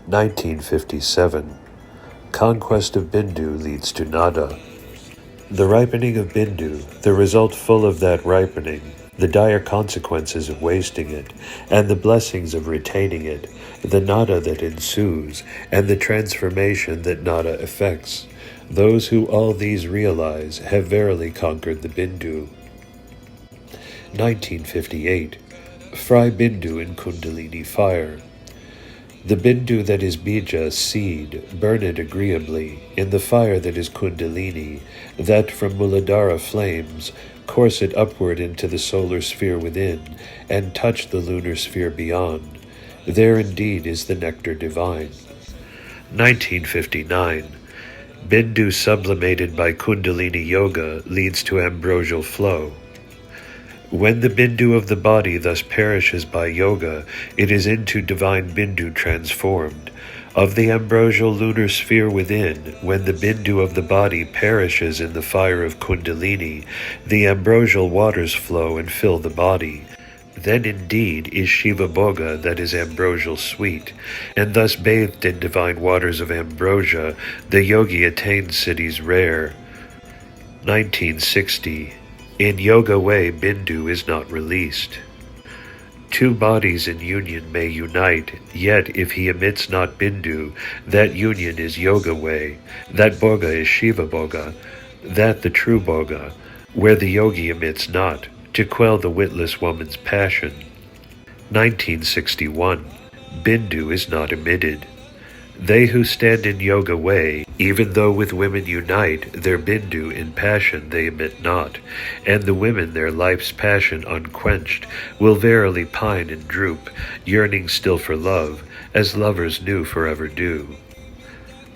1957. Conquest of Bindu leads to nada. The ripening of Bindu, the result full of that ripening, the dire consequences of wasting it, and the blessings of retaining it, the nada that ensues, and the transformation that nada effects. Those who all these realize have verily conquered the Bindu. 1958. Fry Bindu in Kundalini fire. The Bindu that is bija, seed, burn it agreeably, in the fire that is Kundalini, that from Muladhara flames, course it upward into the solar sphere within, and touch the lunar sphere beyond. There indeed is the nectar divine. 1959. Bindu sublimated by Kundalini Yoga leads to ambrosial flow. When the Bindu of the body thus perishes by yoga, it is into divine Bindu transformed. Of the ambrosial lunar sphere within, when the Bindu of the body perishes in the fire of Kundalini, the ambrosial waters flow and fill the body. Then indeed is Shiva Bhoga that is ambrosial sweet, and thus bathed in divine waters of ambrosia, the yogi attains cities rare. 1960. In yoga way Bindu is not released. Two bodies in union may unite, yet if he emits not Bindu, that union is yoga way, that Bhoga is Shiva Bhoga, that the true Bhoga, where the yogi emits not, to quell the witless woman's passion. 1961. Bindu is not emitted. They who stand in yoga way, even though with women unite, their Bindu in passion they emit not, and the women their life's passion unquenched, will verily pine and droop, yearning still for love, as lovers new forever do.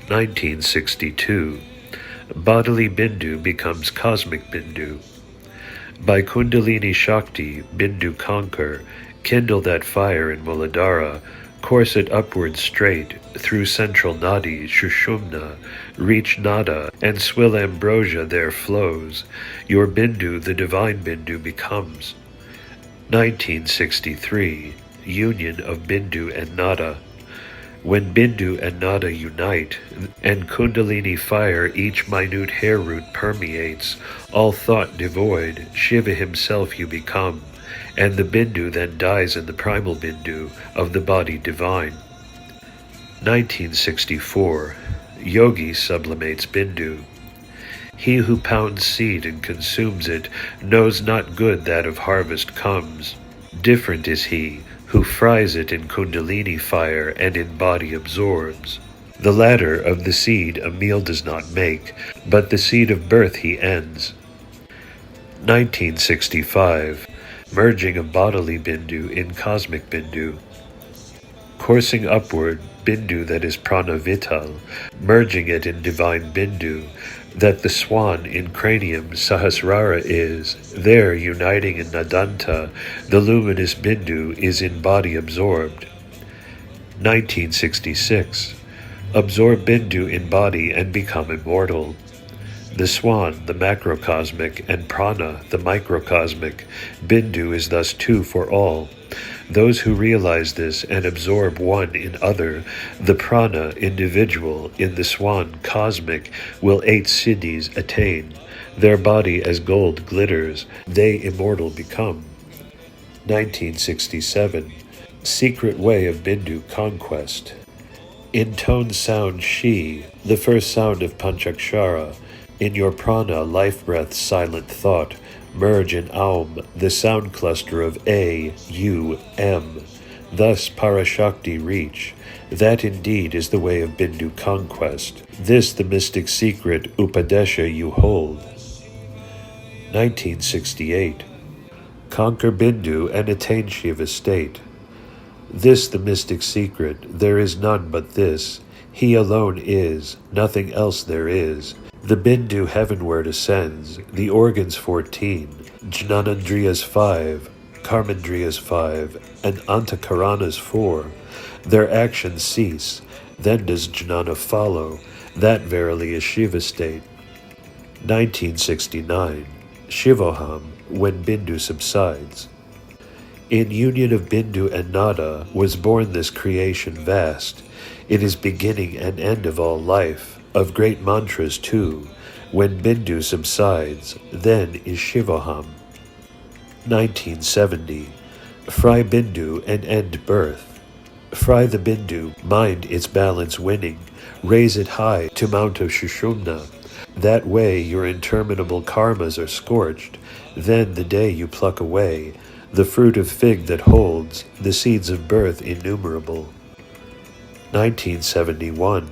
1962. Bodily Bindu becomes cosmic Bindu. By Kundalini Shakti, Bindu conquer, kindle that fire in Muladhara, course it upward straight, through central nadi, Shushumna, reach nada, and swill ambrosia there flows. Your Bindu, the divine Bindu, becomes. 1963. Union of Bindu and nada. When Bindu and nada unite, and Kundalini fire each minute hair root permeates, all thought devoid, Shiva himself you become, and the Bindu then dies in the primal Bindu of the body divine. 1964. Yogi sublimates Bindu. He who pounds seed and consumes it knows not good that of harvest comes. Different is he who fries it in Kundalini fire and in body absorbs. The latter of the seed a meal does not make, but the seed of birth he ends. 1965. Merging of bodily Bindu in cosmic Bindu. Coursing upward, Bindu that is prana vital, merging it in divine Bindu, that the swan in cranium Sahasrara is, there uniting in Nadanta, the luminous Bindu is in body absorbed. 1966. Absorb Bindu in body and become immortal. The swan, the macrocosmic, and prana, the microcosmic, Bindu is thus two for all. Those who realize this and absorb one in other, the prana, individual, in the swan, cosmic, will 8 siddhis attain. Their body as gold glitters, they immortal become. 1967. Secret way of Bindu conquest. In tone sound Shi, the first sound of Panchakshara. In your prana, life breath, silent thought, merge in Aum, the sound cluster of A, U, M. Thus Parashakti reach. That indeed is the way of Bindu conquest. This the mystic secret Upadesha you hold. 1968. Conquer Bindu and attain Shiva state. This the mystic secret, there is none but this. He alone is, nothing else there is. The Bindu heavenward ascends, the organs 14, Jnanandriyas 5, Karmandriyas 5, and Antakaranas 4. Their actions cease, then does Jnana follow, that verily is Shiva state. 1969. Shivoham, when Bindu subsides. In union of Bindu and Nada was born this creation vast. It is beginning and end of all life, of great mantras too. When Bindu subsides, then is Shivoham. 1970. Fry Bindu and end birth. Fry the Bindu, mind its balance winning, raise it high to Mount of Shushumna. That way your interminable karmas are scorched, then the day you pluck away the fruit of fig that holds the seeds of birth innumerable. 1971.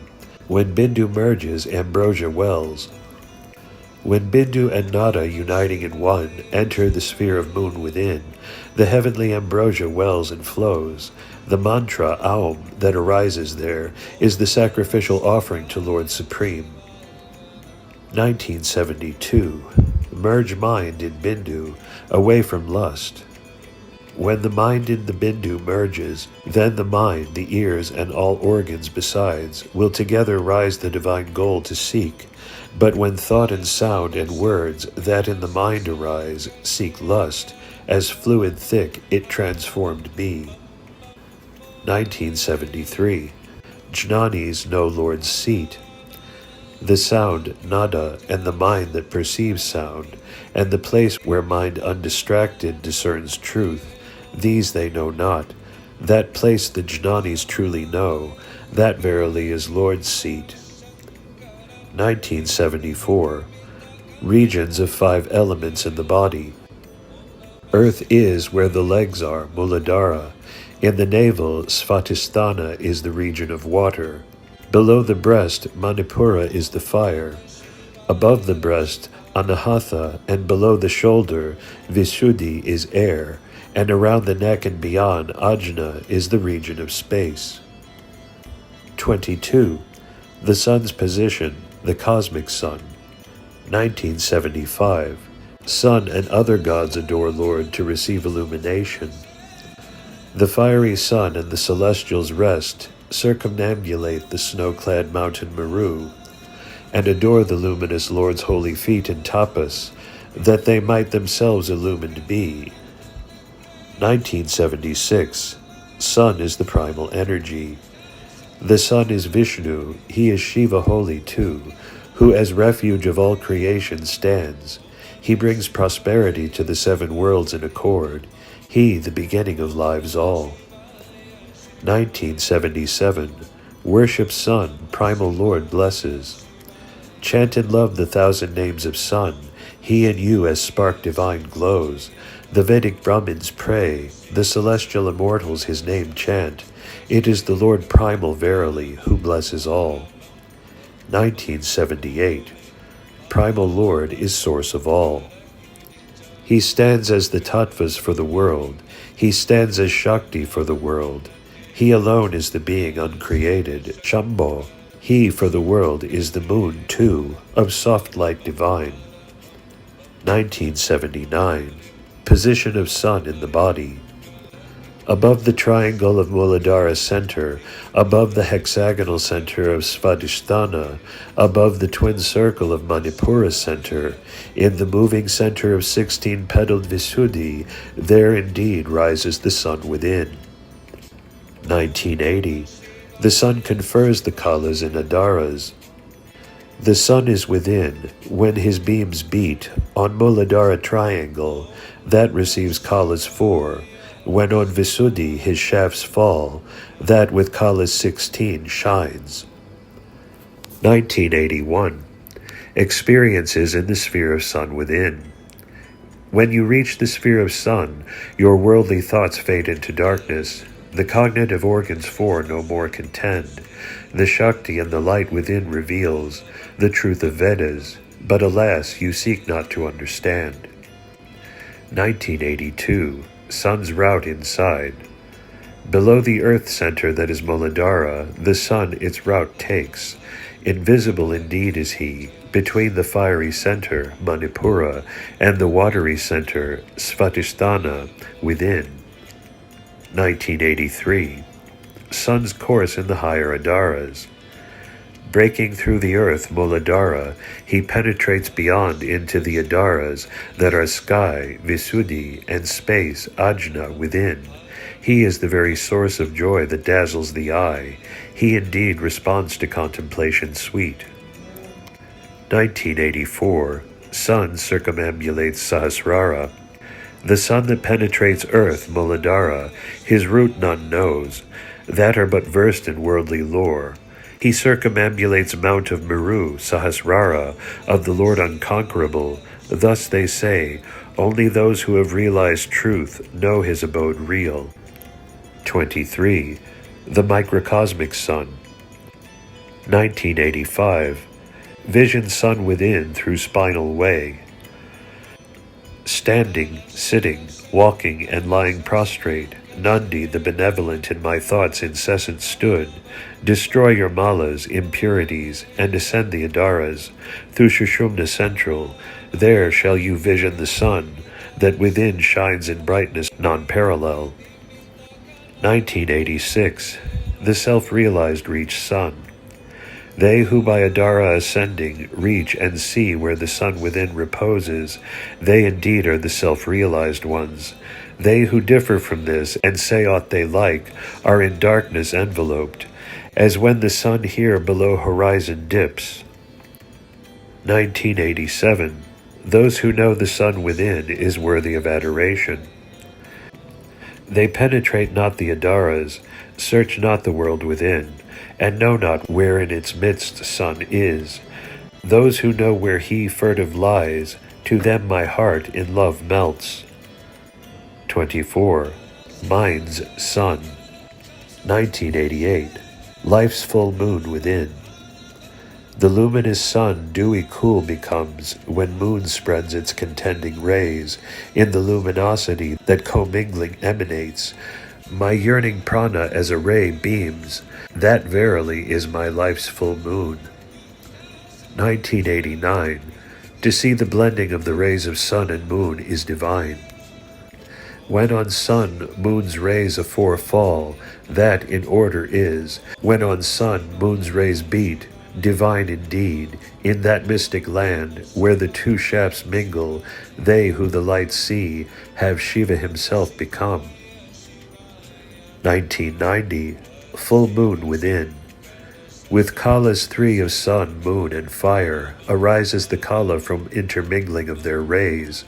When Bindu merges, ambrosia wells. When Bindu and Nada uniting in one enter the sphere of moon within, the heavenly ambrosia wells and flows. The mantra Aum that arises there is the sacrificial offering to Lord Supreme. 1972. Merge mind in Bindu, away from lust. When the mind in the Bindu merges, then the mind, the ears, and all organs besides will together rise the divine goal to seek. But when thought and sound and words that in the mind arise seek lust, as fluid thick it transformed be. 1973. Jnanis know Lord's seat. The sound, nada, and the mind that perceives sound, and the place where mind undistracted discerns truth, these they know not. That place the Jnanis truly know, that verily is Lord's seat. 1974. Regions of 5 elements in the body. Earth is where the legs are, Muladhara. In the navel, Svatisthana is the region of water. Below the breast, Manipura is the fire. Above the breast, Anahata, and below the shoulder, Visuddhi is air, and around the neck and beyond, Ajna is the region of space. 22. The sun's position, the cosmic sun. 1975. Sun and other gods adore Lord to receive illumination. The fiery sun and the celestials rest, circumambulate the snow-clad mountain Meru, and adore the luminous Lord's holy feet in tapas, that they might themselves illumined be. 1976. Sun is the primal energy. The sun is Vishnu, he is Shiva holy too, who as refuge of all creation stands. He brings prosperity to the 7 worlds in accord. He, the beginning of lives all. 1977. Worship Sun, primal Lord blesses. Chant and love the 1,000 names of Sun. He in you as spark divine glows. The Vedic Brahmins pray, the celestial immortals his name chant. It is the Lord primal verily, who blesses all. 1978. Primal Lord is source of all. He stands as the tattvas for the world. He stands as Shakti for the world. He alone is the being uncreated, Shambho. He for the world is the moon too, of soft light divine. 1979. Position of sun in the body. Above the triangle of Muladhara center, above the hexagonal center of Svadhisthana, above the twin circle of Manipura center, in the moving center of 16-petaled Visuddhi, there indeed rises the sun within. 1980. The sun confers the kalas in Adaras. The sun is within, when his beams beat, on Muladhara triangle, that receives kalas 4, when on Visuddhi his shafts fall, that with kalas 16 shines. 1981. Experiences in the sphere of sun within. When you reach the sphere of sun, your worldly thoughts fade into darkness. The cognitive organs 4 no more contend. The Shakti and the light within reveals the truth of Vedas, but alas, you seek not to understand. 1982. Sun's route inside. Below the earth center that is Muladhara, the sun its route takes. Invisible indeed is he, between the fiery center, Manipura, and the watery center, Svatisthana, within. 1983. Sun's course in the higher Adaras. Breaking through the earth, Muladhara, he penetrates beyond into the Adaras that are sky, Visuddhi, and space, Ajna, within. He is the very source of joy that dazzles the eye. He indeed responds to contemplation sweet. 1984. Sun circumambulates Sahasrara. The sun that penetrates earth, Muladhara, his root none knows, that are but versed in worldly lore. He circumambulates Mount of Meru, Sahasrara, of the Lord Unconquerable. Thus they say, only those who have realized truth know his abode real. 23. The Microcosmic Sun. 1985. Vision sun within through spinal way. Standing, sitting, walking, and lying prostrate, Nandi the benevolent in my thoughts incessant stood. Destroy your malas, impurities, and ascend the Adaras. Through Sushumna central, there shall you vision the sun, that within shines in brightness non-parallel. 1986. The self-realized reach sun. They who by Adara ascending reach and see where the sun within reposes, they indeed are the self-realized ones. They who differ from this and say aught they like are in darkness enveloped, as when the sun here below horizon dips. 1987. Those who know the sun within is worthy of adoration. They penetrate not the Adaras, search not the world within, and know not where in its midst sun is. Those who know where he furtive lies, to them my heart in love melts. 24. Mind's sun. 1988. Life's full moon within. The luminous sun dewy cool becomes when moon spreads its contending rays in the luminosity that commingling emanates. My yearning prana as a ray beams, that verily is my life's full moon. 1989. To see the blending of the rays of sun and moon is divine. When on sun moon's rays afore fall, that in order is. When on sun moon's rays beat, divine indeed, in that mystic land where the two shafts mingle, they who the light see have Shiva himself become. 1990. Full moon within. With Kalas three of sun, moon, and fire, arises the Kala from intermingling of their rays.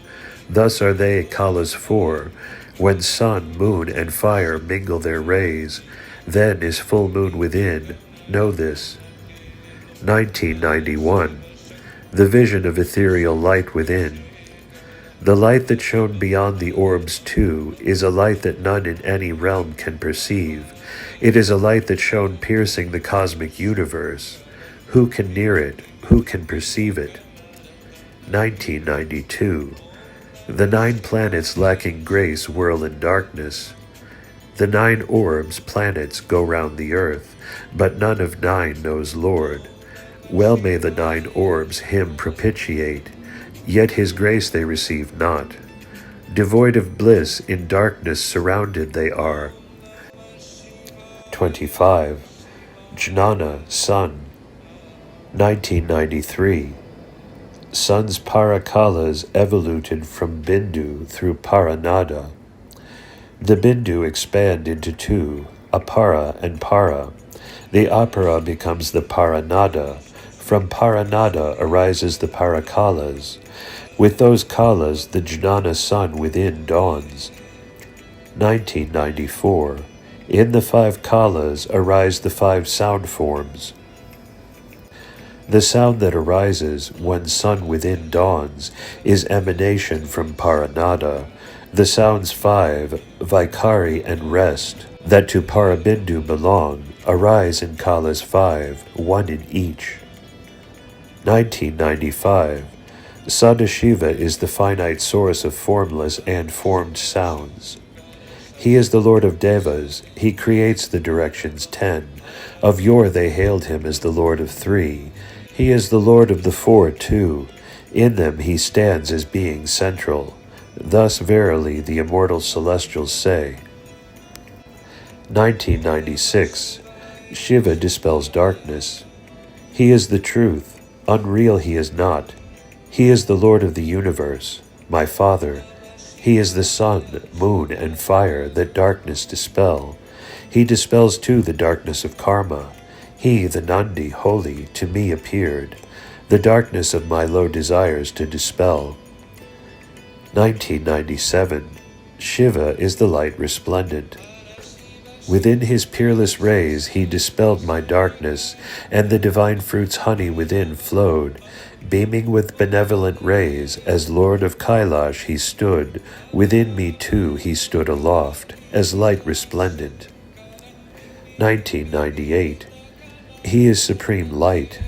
Thus are they Kalas four. When sun, moon, and fire mingle their rays, then is full moon within. Know this. 1991. The vision of ethereal light within. The light that shone beyond the orbs too is a light that none in any realm can perceive. It is a light that shone piercing the cosmic universe. Who can near it? Who can perceive it? 1992. The 9 planets lacking grace whirl in darkness. The 9 orbs, planets, go round the earth, but none of 9 knows Lord. Well may the 9 orbs him propitiate, yet his grace they receive not. Devoid of bliss, in darkness surrounded they are. 25. Jnana, sun. 1993. Sun's parakalas evoluted from Bindu through Paranada. The Bindu expand into 2, Apara and Para. The Apara becomes the Paranada. From Paranada arises the Parakalas. With those Kalas, the Jnana sun within dawns. 1994. In the 5 Kalas arise the 5 sound forms. The sound that arises when sun within dawns is emanation from Paranada. The sounds 5, Vaikari and rest, that to Parabindu belong, arise in Kalas 5, 1 in each. 1995. Sadashiva is the finite source of formless and formed sounds. He is the Lord of Devas. He creates the directions 10. Of yore they hailed him as the Lord of 3. He is the Lord of the 4 too. In them he stands as being central. Thus verily the immortal celestials say. 1996. Shiva dispels darkness. He is the truth, unreal he is not. He is the Lord of the universe, my Father. He is the sun, moon, and fire that darkness dispel. He dispels too the darkness of karma. He, the Nandi, holy, to me appeared, the darkness of my low desires to dispel. 1997. Shiva is the light resplendent. Within his peerless rays he dispelled my darkness, and the divine fruit's honey within flowed, beaming with benevolent rays. As Lord of Kailash he stood, within me too he stood aloft, as light resplendent. 1998. He is supreme light.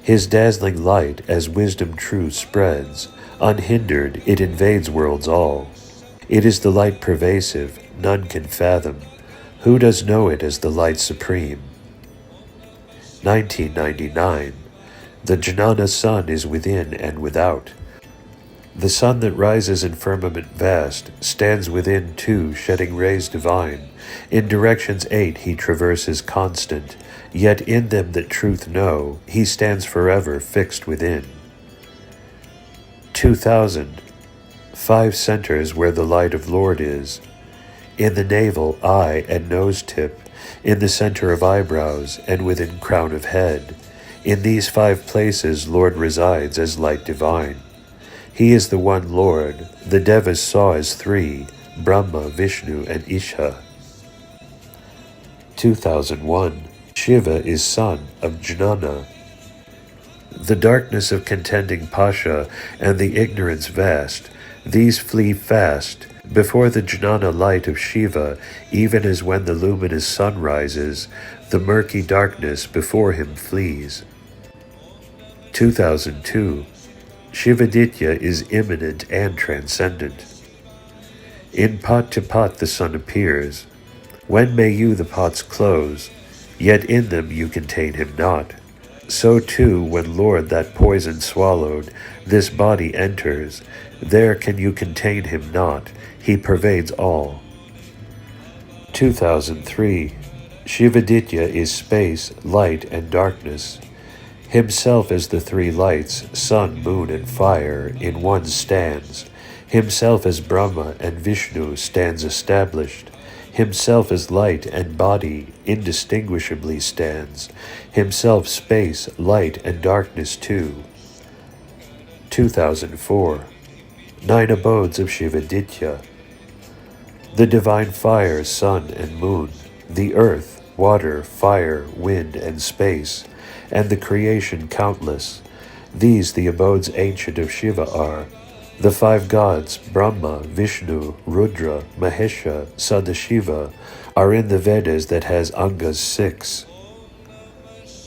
His dazzling light, as wisdom true spreads, unhindered it invades worlds all. It is the light pervasive, none can fathom. Who does know it as the light supreme? 1999. The Jnana sun is within and without. The sun that rises in firmament vast stands within too, shedding rays divine. In directions 8 he traverses constant, yet in them that truth know, he stands forever fixed within. 2000. 5 centers where the light of Lord is. In the navel, eye, and nose tip, in the center of eyebrows, and within crown of head. In these 5 places Lord resides as light divine. He is the one Lord, the Devas saw as 3, Brahma, Vishnu, and Isha. 2001. Shiva is son of Jnana. The darkness of contending pasha and the ignorance vast, these flee fast before the Jnana light of Shiva, even as when the luminous sun rises, the murky darkness before him flees. 2002. Shivaditya is immanent and transcendent. In pot to pot the sun appears. When may you the pots close? Yet in them you contain him not. So too, when Lord that poison swallowed, this body enters, there can you contain him not, he pervades all. 2003. Shivaditya is space, light, and darkness. Himself as the 3 lights, sun, moon, and fire, in one stands. Himself as Brahma and Vishnu stands established. Himself as light and body indistinguishably stands. Himself space, light, and darkness too. 2004. 9 abodes of Shivaditya. The divine fire, sun, and moon, the earth, water, fire, wind, and space, and the creation countless. These the abodes ancient of Shiva are. The 5 gods, Brahma, Vishnu, Rudra, Mahesha, Sadashiva, are in the Vedas that has Angas 6.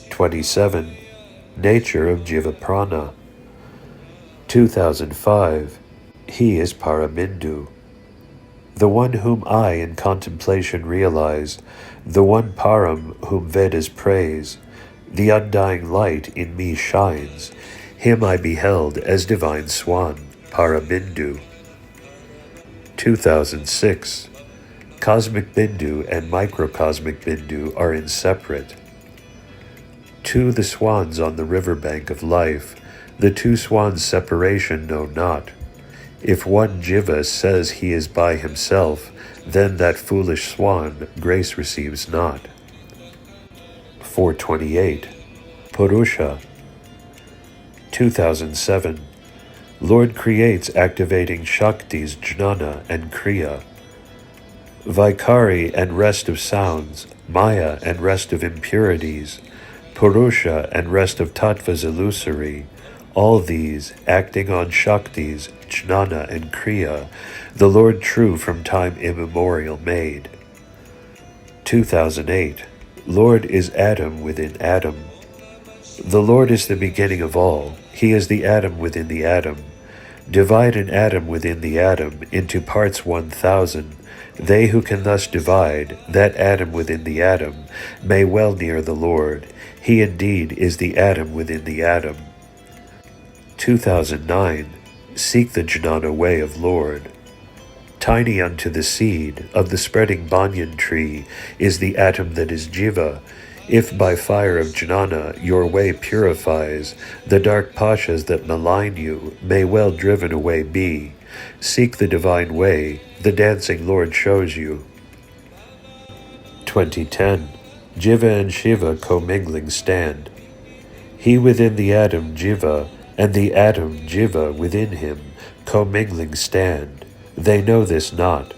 27. Nature of Jiva Prana. 2005. He is Paramindu. The one whom I in contemplation realize, the one Param whom Vedas praise, the undying light in me shines. Him I beheld as divine swan, Paramindu. 2006. Cosmic Bindu and microcosmic Bindu are inseparate. 2 the swans on the riverbank of life, the 2 swans' separation know not. If one Jiva says he is by himself, then that foolish swan grace receives not. 428. Purusha. 2007. Lord creates activating Shaktis, Jnana, and Kriya. Vaikari and rest of sounds, Maya and rest of impurities, Purusha and rest of tattvas illusory, all these, acting on Shaktis, Jnana, and Kriya, the Lord true from time immemorial made. 2008. Lord is Atom within Atom. The Lord is the beginning of all. He is the atom within the atom. Divide an atom within the atom into parts 1,000. They who can thus divide that atom within the atom may well near the Lord. He indeed is the atom within the atom. 2009. Seek the Jnana way of Lord. Tiny unto the seed of the spreading banyan tree is the atom that is Jiva. If by fire of jnana your way purifies, the dark pashas that malign you may well driven away be. Seek the divine way, the dancing Lord shows you. 2010. Jiva and Shiva commingling stand. He within the atom Jiva, and the atom Jiva within him, commingling stand. They know this not.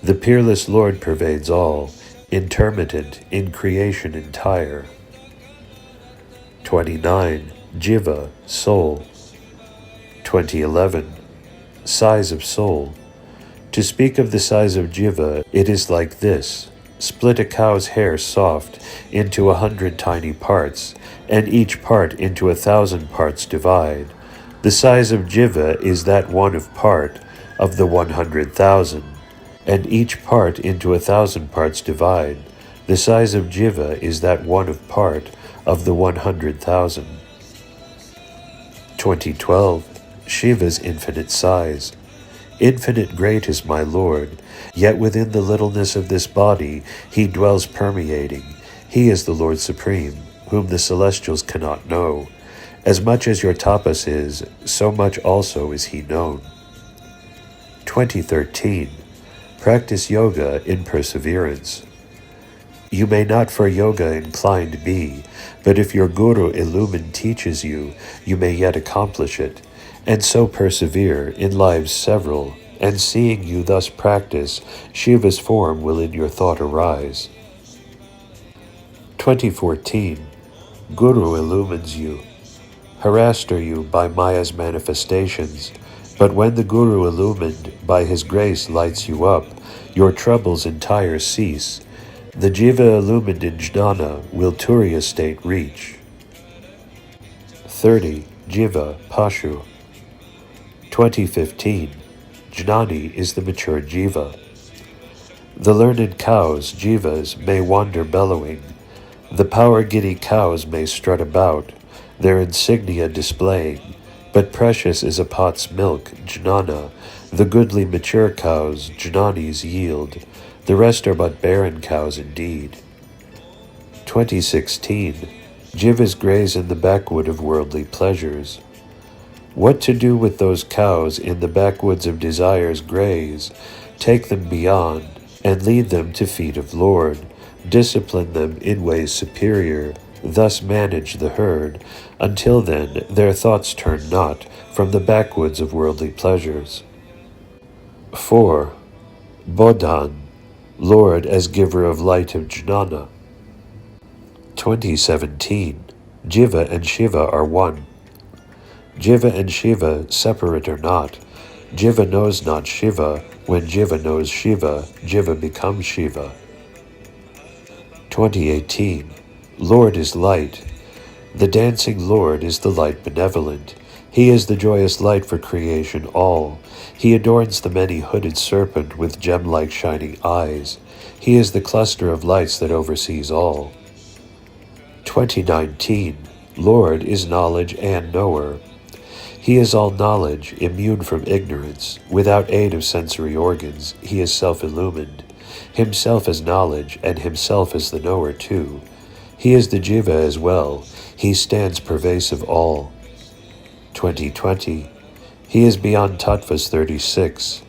The peerless Lord pervades all, intermittent in creation entire. 29. Jiva, soul. 2011. Size of soul. To speak of the size of Jiva, it is like this. Split a cow's hair soft into 100 tiny parts, and each part into 1,000 parts divide. The size of Jiva is that one of part of the 100,000, and each part into 1,000 parts divide. The size of Jiva is that one of part of the 100,000. 2012. Shiva's infinite size. Infinite great is my Lord, yet within the littleness of this body he dwells permeating. He is the Lord Supreme, whom the celestials cannot know. As much as your tapas is, so much also is he known. 2013. Practice yoga in perseverance. You may not for yoga inclined be, but if your guru illumined teaches you, you may yet accomplish it, and so persevere in lives several, and seeing you thus practice, Shiva's form will in your thought arise. 2014. Guru illumines you. Harassed are you by Maya's manifestations, but when the Guru illumined by his grace lights you up, your troubles entire cease. The Jiva illumined in Jnana will Turiya state reach. 30. Jiva, Pashu. 2015. Jnani is the mature Jiva. The learned cows, Jivas, may wander bellowing. The power-giddy cows may strut about, their insignia displaying, but precious is a pot's milk, Jnana. The goodly mature cows, Jnanis, yield. The rest are but barren cows indeed. 2016. Jivas graze in the backwood of worldly pleasures. What to do with those cows in the backwoods of desires graze? Take them beyond, and lead them to feet of Lord. Discipline them in ways superior, thus manage the herd. Until then, their thoughts turn not from the backwoods of worldly pleasures. 4. Bodhan, Lord as giver of light of Jnana. 2017. Jiva and Shiva are one. Jiva and Shiva separate are not. Jiva knows not Shiva. When Jiva knows Shiva, Jiva becomes Shiva. 2018. Lord is light. The dancing Lord is the light benevolent. He is the joyous light for creation all. He adorns the many-hooded serpent with gem-like shining eyes. He is the cluster of lights that oversees all. 2019. Lord is knowledge and knower. He is all knowledge, immune from ignorance. Without aid of sensory organs, he is self-illumined. Himself as knowledge, and himself as the knower too. He is the Jiva as well. He stands pervasive all. 2020. He is beyond Tattvas 36.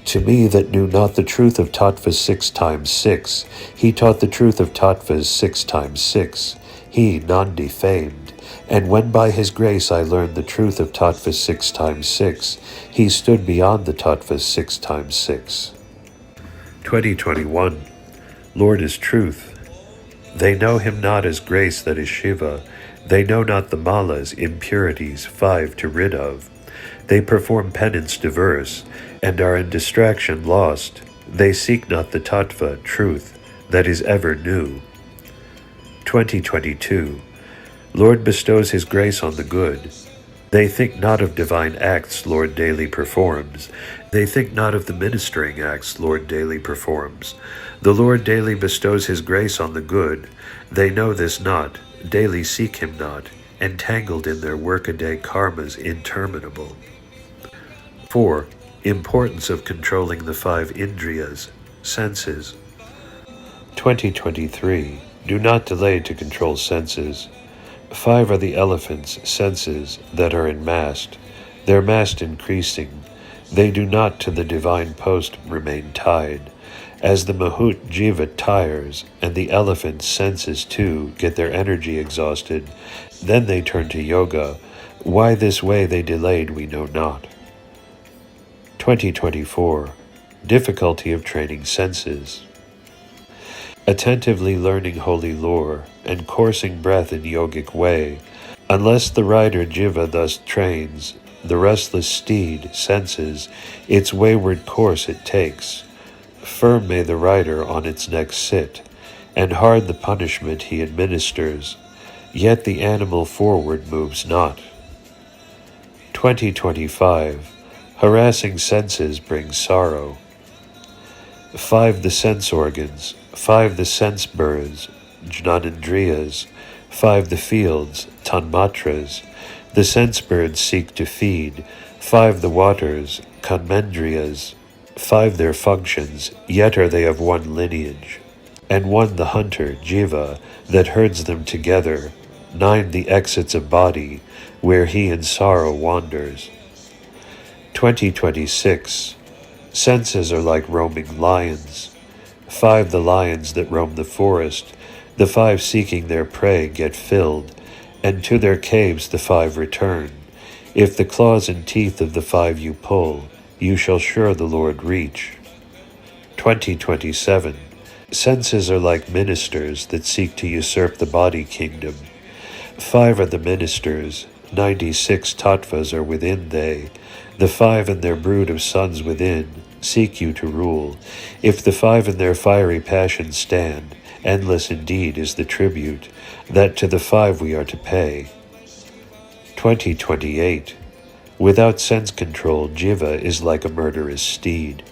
To me that knew not the truth of Tattvas 6 times 6, he taught the truth of Tattvas 6 times 6. He, non-defamed. And when by his grace I learned the truth of Tattvas 6 times 6, he stood beyond the Tattvas 6 times 6. 2021. Lord is truth. They know him not as grace that is Shiva. They know not the malas, impurities, 5 to rid of. They perform penance diverse, and are in distraction lost. They seek not the tattva, truth, that is ever new. 2022. Lord bestows his grace on the good. They think not of divine acts Lord daily performs. They think not of the ministering acts Lord daily performs. The Lord daily bestows his grace on the good. They know this not, daily seek him not, entangled in their workaday karmas interminable. 4. Importance of controlling the 5 indriyas, senses. 2023. Do not delay to control senses. 5 are the elephant's senses that are enmassed, their mast increasing. They do not to the divine post remain tied. As the Mahut Jiva tires, and the elephant's senses too get their energy exhausted, then they turn to yoga. Why this way they delayed we know not. 2024. Difficulty of training senses. Attentively learning holy lore, and coursing breath in yogic way, unless the rider Jiva thus trains, the restless steed senses, its wayward course it takes. Firm may the rider on its neck sit, and hard the punishment he administers, yet the animal forward moves not. 2025. Harassing senses bring sorrow. 5 the sense organs, 5 the sense birds, jnanendriyas, 5 the fields, tanmatras. The sense birds seek to feed, 5 the waters, kanmendriyas, 5 their functions, yet are they of one lineage. And 1 the hunter, jiva, that herds them together, 9 the exits of body, where he in sorrow wanders. 2026. Senses are like roaming lions. 5 the lions that roam the forest, the 5 seeking their prey get filled, and to their caves the 5 return. If the claws and teeth of the 5 you pull, you shall sure the Lord reach. 2027. Senses are like ministers that seek to usurp the body kingdom. 5 are the ministers, 96 tattvas are within they. The 5 and their brood of sons within seek you to rule. If the 5 in their fiery passion stand, endless indeed is the tribute that to the 5 we are to pay. 2028. Without sense control, jiva is like a murderous steed.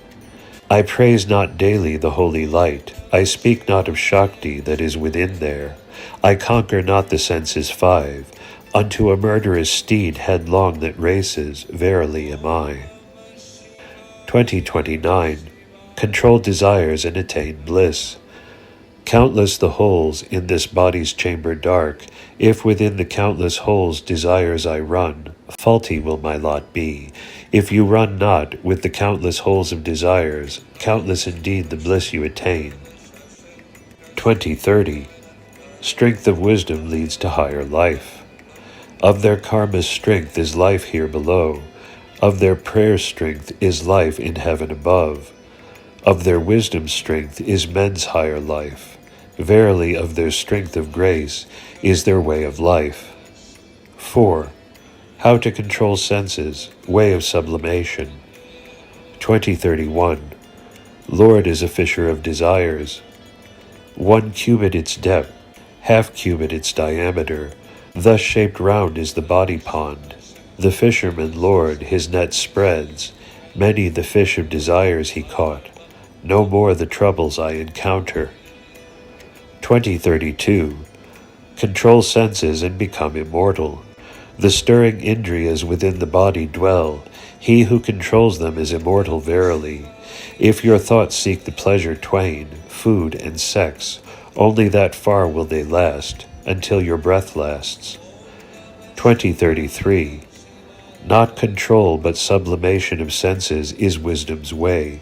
I praise not daily the holy light. I speak not of Shakti that is within there. I conquer not the senses 5. Unto a murderous steed headlong that races, verily am I. 2029. Control desires and attain bliss. Countless the holes in this body's chamber dark. If within the countless holes desires I run, faulty will my lot be. If you run not with the countless holes of desires, countless indeed the bliss you attain. 2030. Strength of wisdom leads to higher life. Of their karma's strength is life here below. Of their prayer strength is life in heaven above. Of their wisdom strength is men's higher life. Verily of their strength of grace is their way of life. 4. How to control senses, way of sublimation. 2031. Lord is a fisher of desires. 1 cubit its depth, half cubit its diameter. Thus shaped round is the body pond. The fisherman, Lord, his net spreads. Many the fish of desires he caught. No more the troubles I encounter. 2032. Control senses and become immortal. The stirring indriyas within the body dwell. He who controls them is immortal verily. If your thoughts seek the pleasure twain, food and sex, only that far will they last, until your breath lasts. 2033. Not control but sublimation of senses is wisdom's way.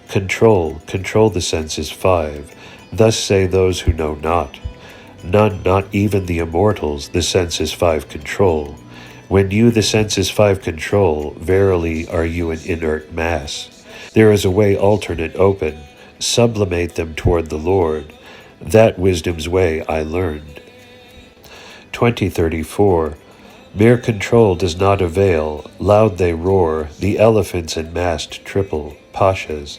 Control the senses 5. Thus say those who know not. None, not even the immortals, the senses 5 control. When you the senses 5 control, verily are you an inert mass. There is a way alternate open, sublimate them toward the Lord. That wisdom's way I learned. 2034. Mere control does not avail, loud they roar, the elephants enmassed triple, pashas.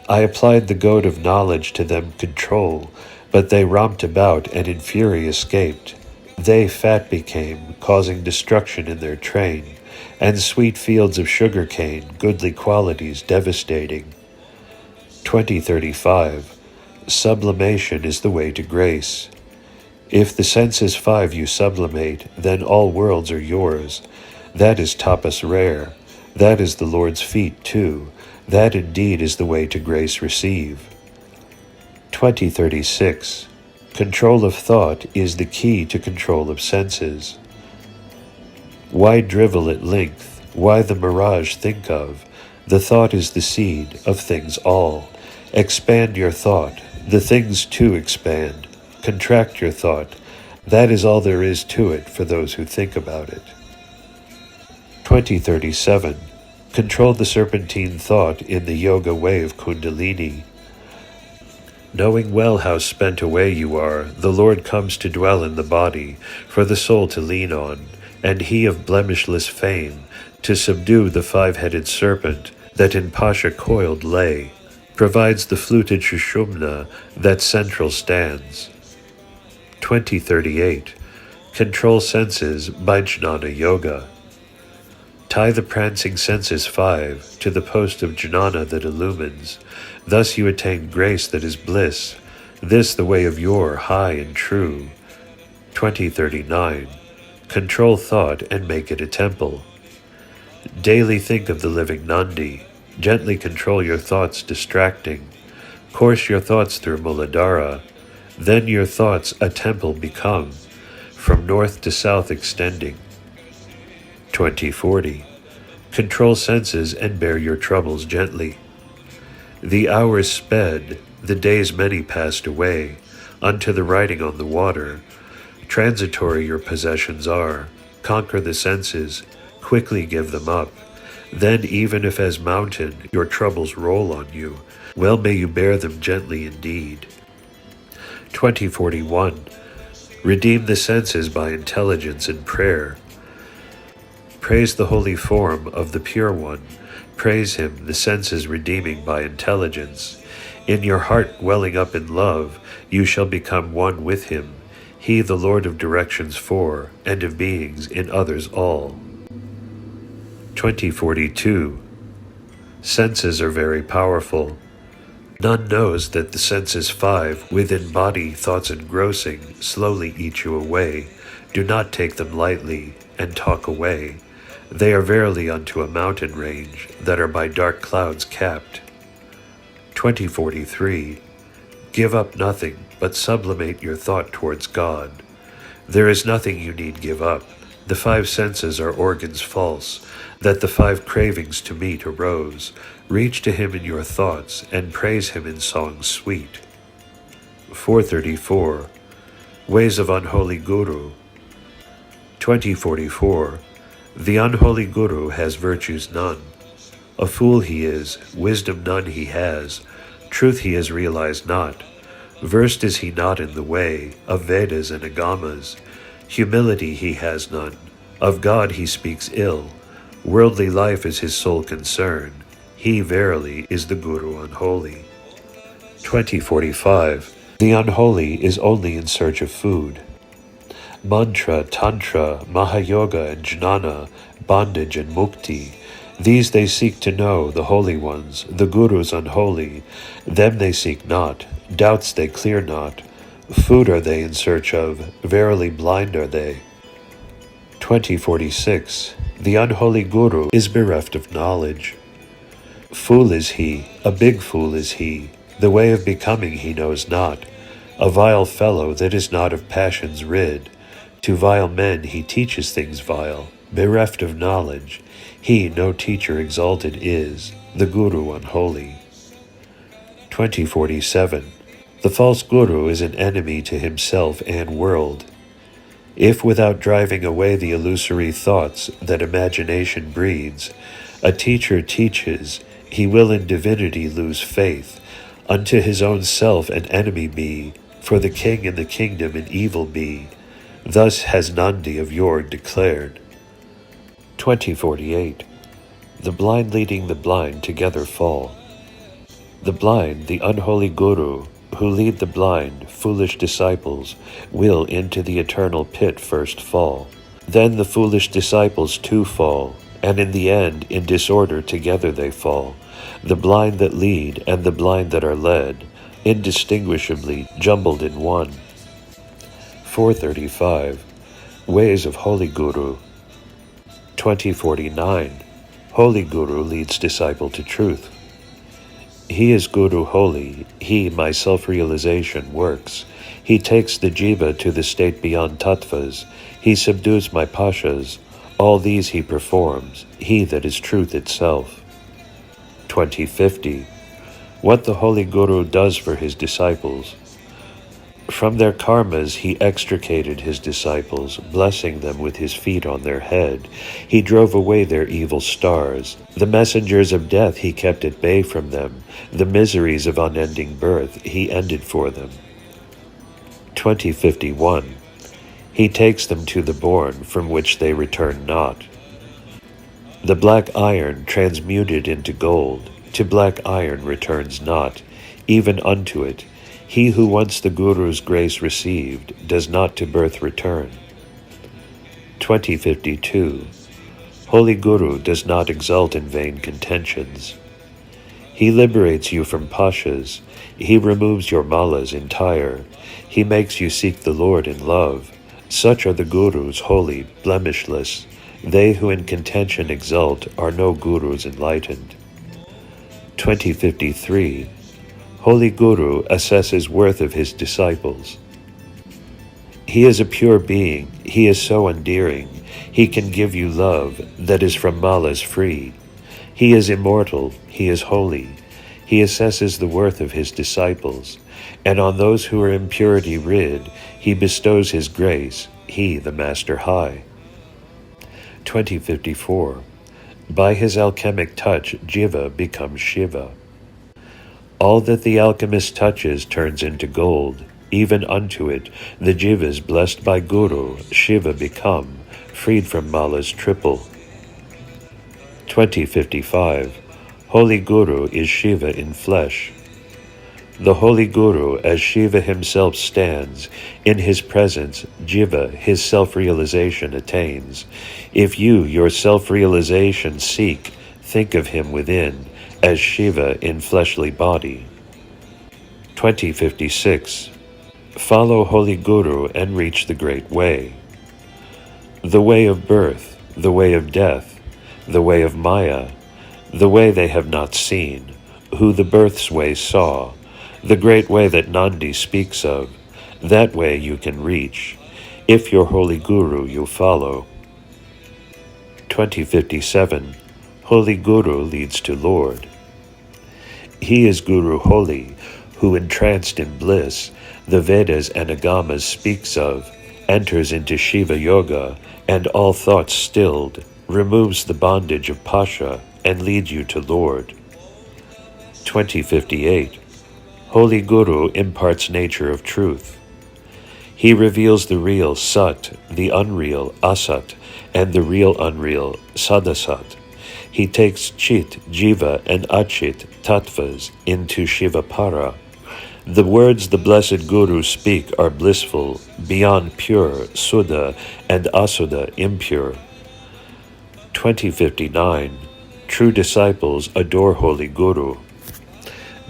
I applied the goad of knowledge to them control, but they romped about and in fury escaped. They fat became, causing destruction in their train, and sweet fields of sugar cane, goodly qualities devastating. 2035. Sublimation is the way to grace. If the senses 5 you sublimate, then all worlds are yours. That is tapas rare. That is the Lord's feet too. That indeed is the way to grace receive. 2036. Control of thought is the key to control of senses. Why drivel at length? Why the mirage think of? The thought is the seed of things all. Expand your thought, the things too expand. Contract your thought, that is all there is to it for those who think about it. 2037. Control the serpentine thought in the yoga way of Kundalini. Knowing well how spent away you are, the Lord comes to dwell in the body, for the soul to lean on, and he of blemishless fame, to subdue the five-headed serpent that in Pasha coiled lay, provides the fluted Shushumna that central stands. 2038. Control senses by Jnana Yoga. Tie the prancing senses 5 to the post of jnana that illumines. Thus you attain grace that is bliss, this the way of your high and true. 2039. Control thought and make it a temple. Daily think of the living Nandi. Gently control your thoughts distracting. Course your thoughts through Muladhara. Then your thoughts a temple become, from north to south extending. 2040. Control senses and bear your troubles gently. The hours sped, the days many passed away, unto the riding on the water. Transitory your possessions are. Conquer the senses, quickly give them up. Then even if as mountain your troubles roll on you, well may you bear them gently indeed. 2041. Redeem the senses by intelligence and prayer. Praise the holy form of the Pure One. Praise him, the senses redeeming by intelligence. In your heart welling up in love, you shall become one with him. He the Lord of directions for, and of beings in others all. 2042. Senses are very powerful. None knows that the senses 5, within body, thoughts engrossing, slowly eat you away. Do not take them lightly, and talk away. They are verily unto a mountain range, that are by dark clouds capped. 2043. Give up nothing, but sublimate your thought towards God. There is nothing you need give up. The 5 senses are organs false, that the 5 cravings to meet arose. Reach to him in your thoughts, and praise him in songs sweet. 434. Ways of Unholy Guru. 2044. The unholy Guru has virtues none. A fool he is, wisdom none he has, truth he has realized not. Versed is he not in the way of Vedas and Agamas. Humility he has none. Of God he speaks ill. Worldly life is his sole concern. He verily is the Guru unholy. 2045. The unholy is only in search of food. Mantra, Tantra, Mahayoga and Jnana, bondage and mukti, these they seek to know, the holy ones, the Gurus unholy. Them they seek not, doubts they clear not. Food are they in search of, verily blind are they. 2046. The unholy Guru is bereft of knowledge. Fool is he, a big fool is he, the way of becoming he knows not. A vile fellow that is not of passions rid. To vile men he teaches things vile, bereft of knowledge. He no teacher exalted is, the Guru unholy. 2047. The false Guru is an enemy to himself and world. If without driving away the illusory thoughts that imagination breeds, a teacher teaches, he will in divinity lose faith, unto his own self an enemy be, for the king in the kingdom an evil be. Thus has Nandi of yore declared. 2048. The blind leading the blind together fall. The blind, the unholy Guru, who lead the blind, foolish disciples, will into the eternal pit first fall. Then the foolish disciples too fall, and in the end in disorder together they fall. The blind that lead and the blind that are led, indistinguishably jumbled in one. 435. Ways of Holy Guru. 2049. Holy Guru leads disciple to truth. He is Guru holy, he, my self-realization, works. He takes the jiva to the state beyond tattvas. He subdues my pashas. All these he performs, he that is truth itself. 2050. What the Holy Guru does for his disciples. From their karmas he extricated his disciples, blessing them with his feet on their head. He drove away their evil stars. The messengers of death he kept at bay from them. The miseries of unending birth he ended for them. 2051. He takes them to the bourne from which they return not. The black iron transmuted into gold, to black iron returns not, even unto it. He who once the Guru's grace received does not to birth return. 2052. Holy Guru does not exult in vain contentions. He liberates you from pashas. He removes your malas entire. He makes you seek the Lord in love. Such are the Gurus, holy, blemishless. They who in contention exult are no Gurus enlightened. 2053. Holy Guru assesses worth of his disciples. He is a pure being. He is so endearing. He can give you love that is from malas free. He is immortal. He is holy. He assesses the worth of his disciples, and on those who are impurity rid, he bestows his grace, he the Master High. 2054. By his alchemic touch, Jiva becomes Shiva. All that the alchemist touches turns into gold. Even unto it, the Jivas blessed by Guru, Shiva become, freed from malas triple. 2055. Holy Guru is Shiva in flesh. The Holy Guru, as Shiva himself stands, in his presence, Jiva, his self-realization attains. If you your self-realization seek, think of him within, as Shiva in fleshly body. 2056. Follow Holy Guru and reach the great way. The way of birth, the way of death, the way of Maya, the way they have not seen, who the birth's way saw, the great way that Nandi speaks of, that way you can reach, if your Holy Guru you follow. 2057. Holy Guru leads to Lord. He is Guru holy, who entranced in bliss, the Vedas and Agamas speaks of, enters into Shiva Yoga, and all thoughts stilled, removes the bondage of Pasha, and leads you to Lord. 2058. Holy Guru imparts nature of truth. He reveals the real Sat, the unreal Asat, and the real unreal Sadasat. He takes Chit, Jiva, and Achit, Tattvas, into Shivapara. The words the blessed Guru speak are blissful, beyond pure, Suddha, and Asuddha, impure. 2059. True disciples adore Holy Guru.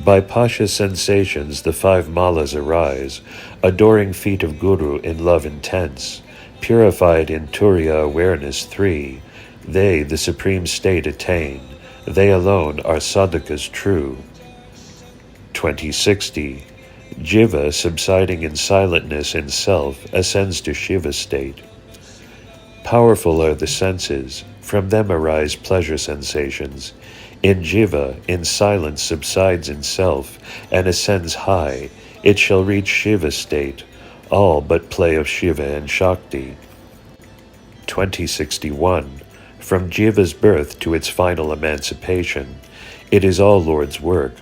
By Pasha sensations the 5 malas arise, adoring feet of Guru in love intense, purified in Turiya awareness 3, they the supreme state attain, they alone are sadhakas true. 2060. Jiva, subsiding in silentness in self, ascends to Shiva state. Powerful are the senses, from them arise pleasure sensations. In Jiva, in silence subsides in self, and ascends high, it shall reach Shiva state, all but play of Shiva and Shakti. 2061. From Jiva's birth to its final emancipation, it is all Lord's work.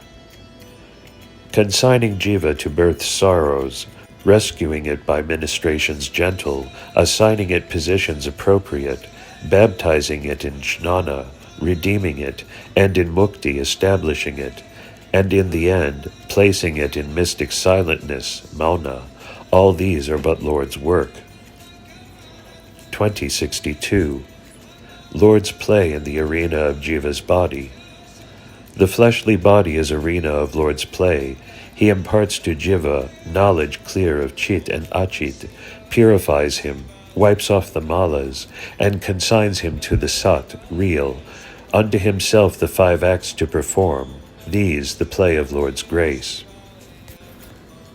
Consigning Jiva to birth's sorrows, rescuing it by ministrations gentle, assigning it positions appropriate, baptizing it in jnana, redeeming it, and in mukti establishing it, and in the end, placing it in mystic silentness, mauna. All these are but Lord's work. 2062. Lord's play in the arena of Jiva's body. The fleshly body is arena of Lord's play. He imparts to Jiva knowledge clear of Chit and Achit, purifies him, wipes off the malas, and consigns him to the Sat, real, unto himself the 5 acts to perform, These the play of Lord's grace.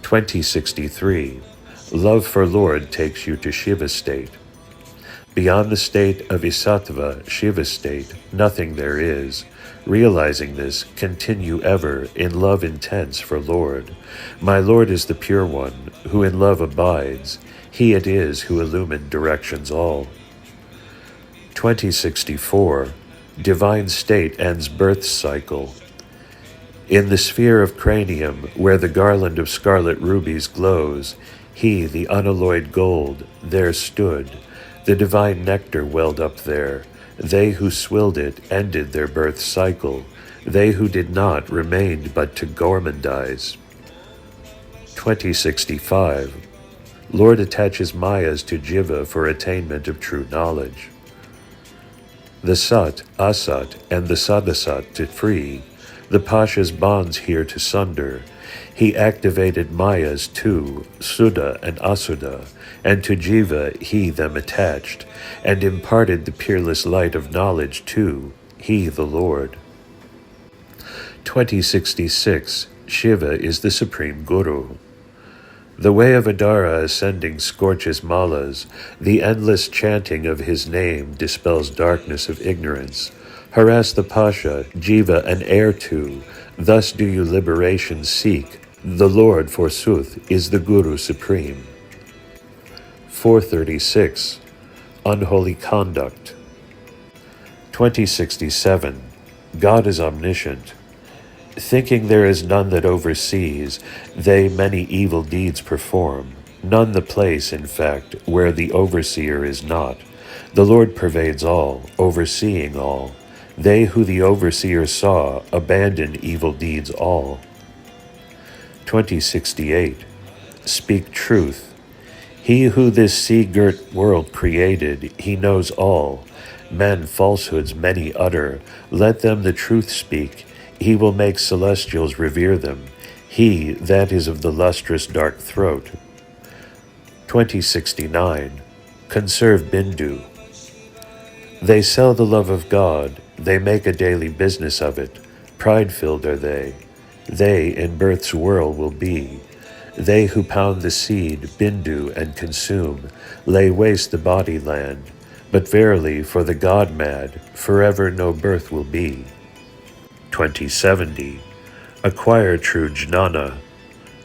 2063. Love for Lord takes you to Shiva state. Beyond the state of Isattva, Shiva state, nothing there is. Realizing this, continue ever in love intense for Lord. My Lord is the pure one, who in love abides. He it is who illumined directions all. 2064. Divine state ends birth cycle. In the sphere of cranium, where the garland of scarlet rubies glows, he, the unalloyed gold, there stood. The divine nectar welled up there. They who swilled it ended their birth cycle. They who did not remained but to gourmandize. 2065. Lord attaches Mayas to Jiva for attainment of true knowledge. The Sat, Asat, and the Sadasat to free, the Pasha's bonds here to sunder. He activated Mayas too, Suddha and Asuddha, and to Jiva he them attached, and imparted the peerless light of knowledge too, he the Lord. 2066. Shiva is the Supreme Guru. The way of Adara ascending scorches malas. The endless chanting of his name dispels darkness of ignorance. Harass the Pasha, Jiva, and heir to. Thus do you liberation seek. The Lord, forsooth, is the Guru Supreme. 436. Unholy conduct. 2067. God is omniscient. Thinking there is none that oversees, they many evil deeds perform. None the place, in fact, where the overseer is not. The Lord pervades all, overseeing all. They who the overseer saw abandon evil deeds all. 2068. Speak truth. He who this sea-girt world created, he knows all. Men falsehoods many utter. Let them the truth speak. He will make celestials revere them. He that is of the lustrous dark throat. 2069. Conserve Bindu. They sell the love of God. They make a daily business of it. Pride-filled are they. They in birth's whirl will be. They who pound the seed, Bindu, and consume, lay waste the body land. But verily, for the God-mad, forever no birth will be. 2070. Acquire true jnana.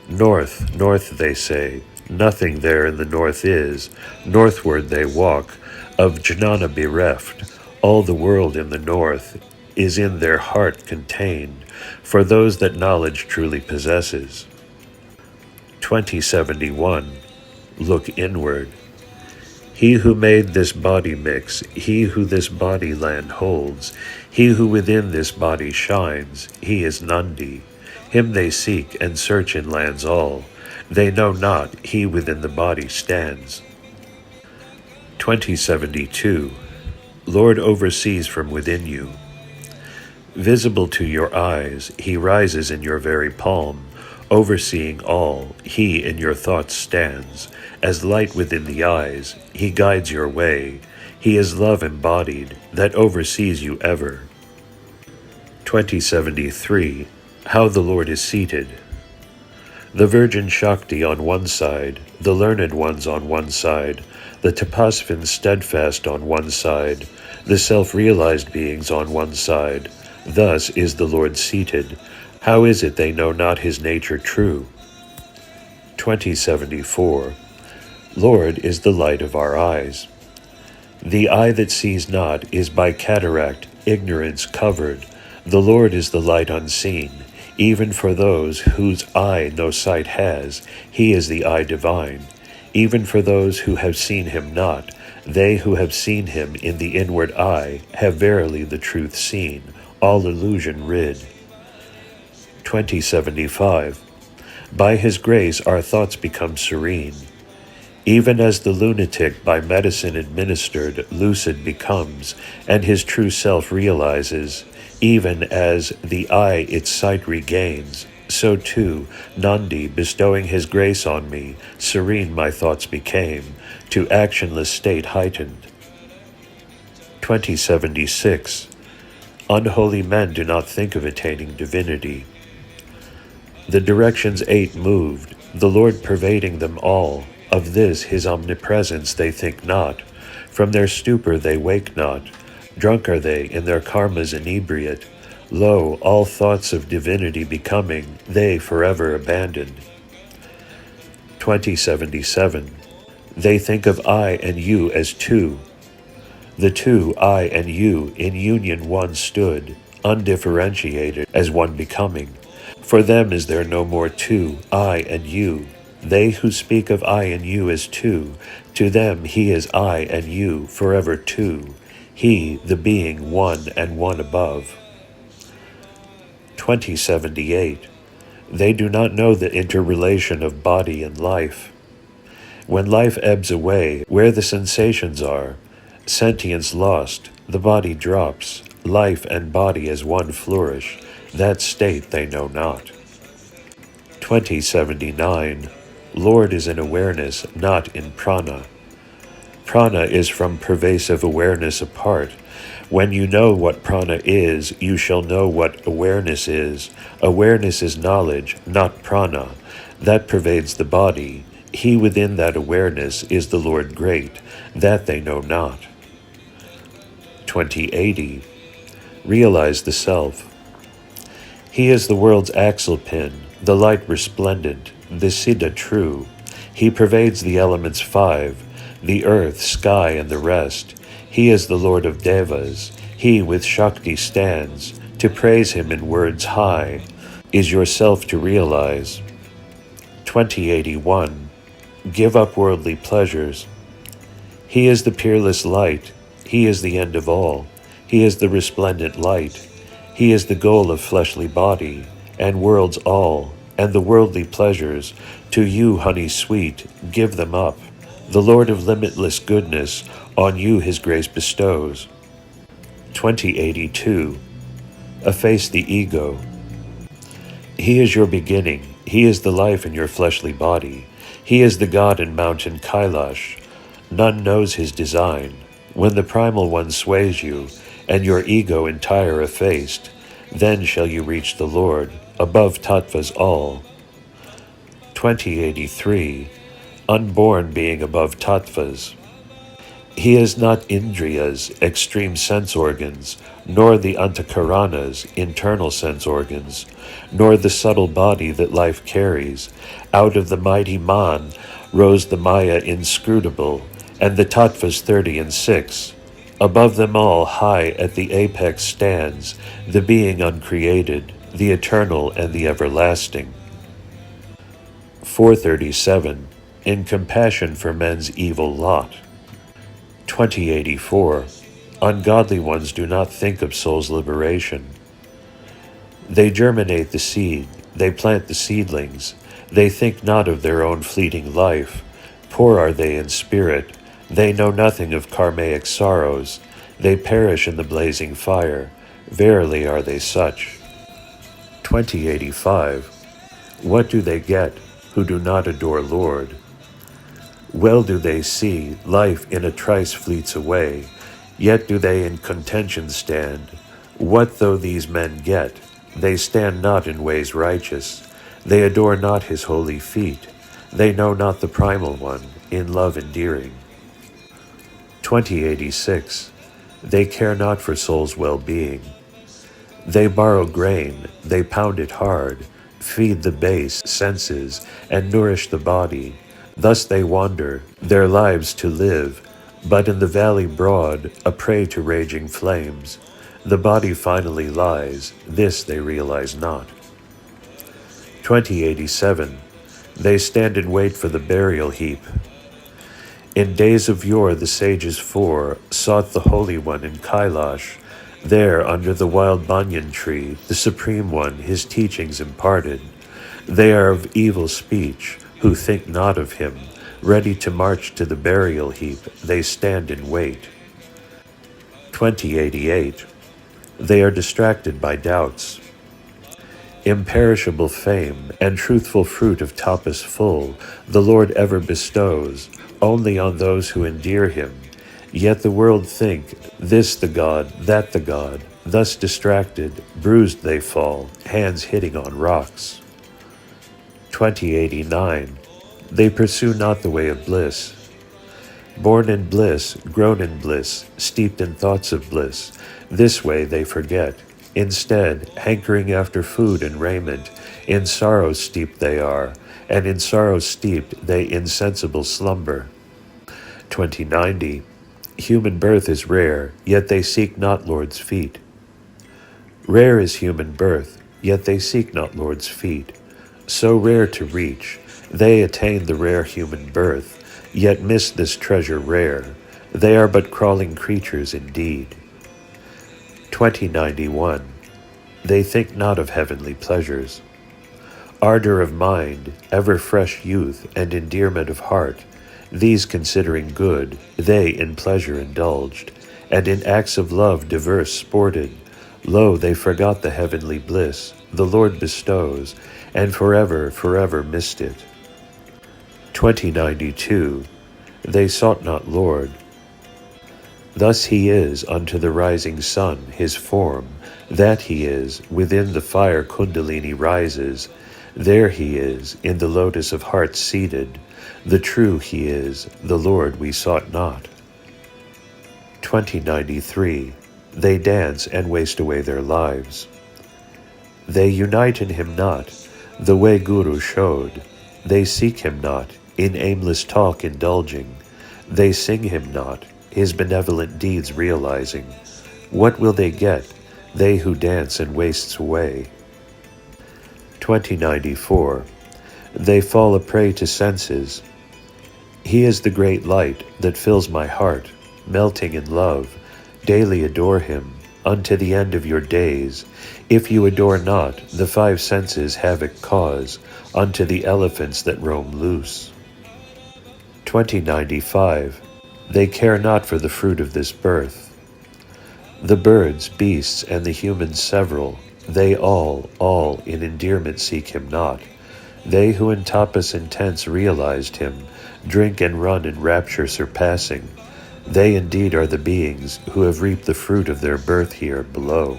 North, north, they say. Nothing there in the north is. Northward they walk, of jnana bereft. All the world in the north is in their heart contained, for those that knowledge truly possesses. 2071. Look inward. He who made this body mix, he who this body land holds, he who within this body shines, he is Nandi. Him they seek and search in lands all. They know not he within the body stands. 2072. Lord oversees from within you. Visible to your eyes, he rises in your very palm. Overseeing all, he in your thoughts stands. As light within the eyes, he guides your way. He is love embodied, that oversees you ever. 2073. How the Lord is seated. The Virgin Shakti on one side, the learned ones on one side, the Tapasvins steadfast on one side, the self-realized beings on one side. Thus is the Lord seated. How is it they know not his nature true? 2074. Lord is the light of our eyes. The eye that sees not is by cataract, ignorance covered. The Lord is the light unseen. Even for those whose eye no sight has, he is the eye divine. Even for those who have seen him not, they who have seen him in the inward eye have verily the truth seen, all illusion rid. 2075. By his grace our thoughts become serene. Even as the lunatic by medicine administered lucid becomes, and his true self realizes, even as the eye its sight regains, so too, Nandi, bestowing his grace on me, serene my thoughts became, to actionless state heightened. 2076. Unholy men do not think of attaining divinity. The directions 8 moved, the Lord pervading them all. Of this his omnipresence they think not. From their stupor they wake not. Drunk are they in their karmas inebriate. Lo, all thoughts of divinity becoming, they forever abandoned. 2077. They think of I and you as two. The two, I and you, in union one stood, undifferentiated, as one becoming. For them is there no more two, I and you. They who speak of I and you as two, to them he is I and you, forever two. He, the being one and one above. 2078. They do not know the interrelation of body and life. When life ebbs away, where the sensations are, sentience lost, the body drops, life and body as one flourish, that state they know not. 2079. Lord is in awareness, not in prana. Prana is from pervasive awareness apart. When you know what prana is, you shall know what awareness is. Awareness is knowledge, not prana. That pervades the body. He within that awareness is the Lord great. That they know not. 2080. Realize the self. He is the world's axle pin, the light resplendent, the Siddha true. He pervades the elements 5, the earth, sky, and the rest. He is the Lord of Devas. He with Shakti stands. To praise him in words high is yourself to realize. 2081. Give up worldly pleasures. He is the peerless light. He is the end of all. He is the resplendent light. He is the goal of fleshly body, and worlds all, and the worldly pleasures. To you, honey sweet, give them up. The Lord of limitless goodness, on you his grace bestows. 2082. Efface the ego. He is your beginning. He is the life in your fleshly body. He is the God in mountain Kailash. None knows his design. When the primal one sways you, and your ego entire effaced, then shall you reach the Lord, above tattvas all. 2083. Unborn being above tattvas. He is not indriyas, extreme sense organs, nor the antakaranas, internal sense organs, nor the subtle body that life carries. Out of the mighty man rose the Maya inscrutable, and the tattvas 30 and 6. Above them all, high at the apex stands, the being uncreated, the eternal and the everlasting. 437. In compassion for men's evil lot. 2084. Ungodly ones do not think of soul's liberation. They germinate the seed, they plant the seedlings, they think not of their own fleeting life. Poor are they in spirit, they know nothing of karmaic sorrows, they perish in the blazing fire. Verily are they such. 2085. What do they get who do not adore Lord? Well do they see life in a trice fleets away, yet do they in contention stand. What though these men get? They stand not in ways righteous, they adore not his holy feet, they know not the primal one, in love endearing. 2086. They care not for soul's well-being. They borrow grain, they pound it hard, feed the base senses, and nourish the body. Thus they wander, their lives to live, but in the valley broad, a prey to raging flames. The body finally lies, this they realize not. 2087. They stand in wait for the burial heap. In days of yore the sages 4 sought the Holy One in Kailash. There, under the wild banyan tree, the Supreme One his teachings imparted. They are of evil speech, who think not of him. Ready to march to the burial heap, they stand in wait. 2088. They are distracted by doubts. Imperishable fame and truthful fruit of tapas full, the Lord ever bestows, only on those who endear him. Yet the world think, this the God, that the God, Thus distracted, bruised they fall, hands hitting on rocks. 2089. They pursue not the way of bliss. Born in bliss, grown in bliss, steeped in thoughts of bliss, this way they forget. Instead, hankering after food and raiment, in sorrow steeped they are, and in sorrow steeped they insensible slumber. 2090. Human birth is rare, yet they seek not Lord's feet. Rare is human birth, yet they seek not Lord's feet. So rare to reach, they attain the rare human birth, yet miss this treasure rare. They are but crawling creatures indeed. 2091. They think not of heavenly pleasures. Ardor of mind, ever fresh youth, and endearment of heart, these considering good, they in pleasure indulged, and in acts of love diverse sported. Lo, they forgot the heavenly bliss the Lord bestows, and forever, forever missed it. 2092. They sought not Lord. Thus he is unto the rising sun, his form, that he is, within the fire Kundalini rises, there he is, in the lotus of heart seated, the true he is, the Lord we sought not. 2093. They dance and waste away their lives. They unite in him not, the way Guru showed. They seek him not, in aimless talk indulging. They sing him not, his benevolent deeds realizing. What will they get, they who dance and wastes away? 2094. They fall a prey to senses. He is the great light that fills my heart, melting in love. Daily adore him, unto the end of your days. If you adore not, the five senses havoc cause, unto the elephants that roam loose. 2095. They care not for the fruit of this birth. The birds, beasts, and the humans several, they all in endearment seek him not. They who in tapas intense realized him, drink and run in rapture surpassing. They indeed are the beings who have reaped the fruit of their birth here below.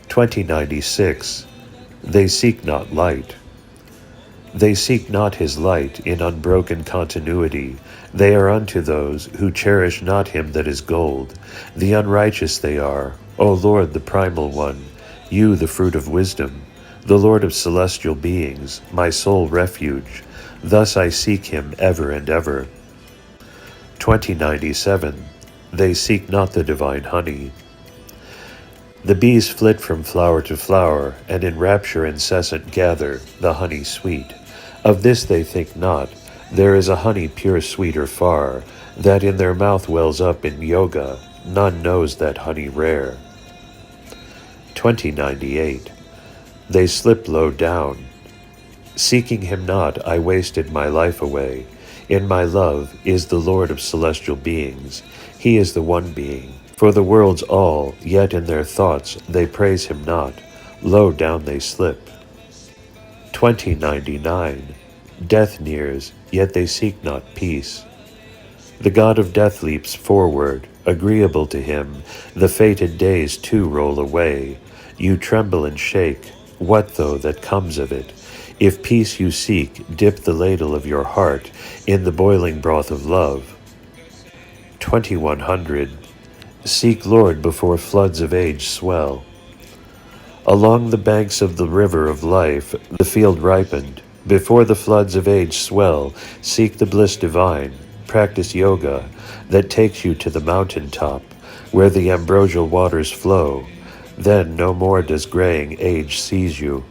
2096. They seek not light. They seek not his light in unbroken continuity. They are unto those who cherish not him that is gold. The unrighteous they are, O Lord the primal one, you the fruit of wisdom, the Lord of celestial beings, my sole refuge. Thus I seek him ever and ever. 2097. They seek not the divine honey. The bees flit from flower to flower, and in rapture incessant gather the honey sweet. Of this they think not. There is a honey pure sweeter far, that in their mouth wells up in yoga. None knows that honey rare. 2098. They slip low down. Seeking him not, I wasted my life away. In my love is the Lord of celestial beings. He is the one being. For the world's all, yet in their thoughts they praise him not. Low down they slip. 2099. Death nears, yet they seek not peace. The god of death leaps forward. Agreeable to him, the fated days too roll away. You tremble and shake. What though that comes of it? If peace you seek, dip the ladle of your heart in the boiling broth of love. 2100. Seek Lord before floods of age swell. Along the banks of the river of life, the field ripened. Before the floods of age swell, seek the bliss divine. Practice yoga that takes you to the mountain top, where the ambrosial waters flow. Then no more does graying age seize you.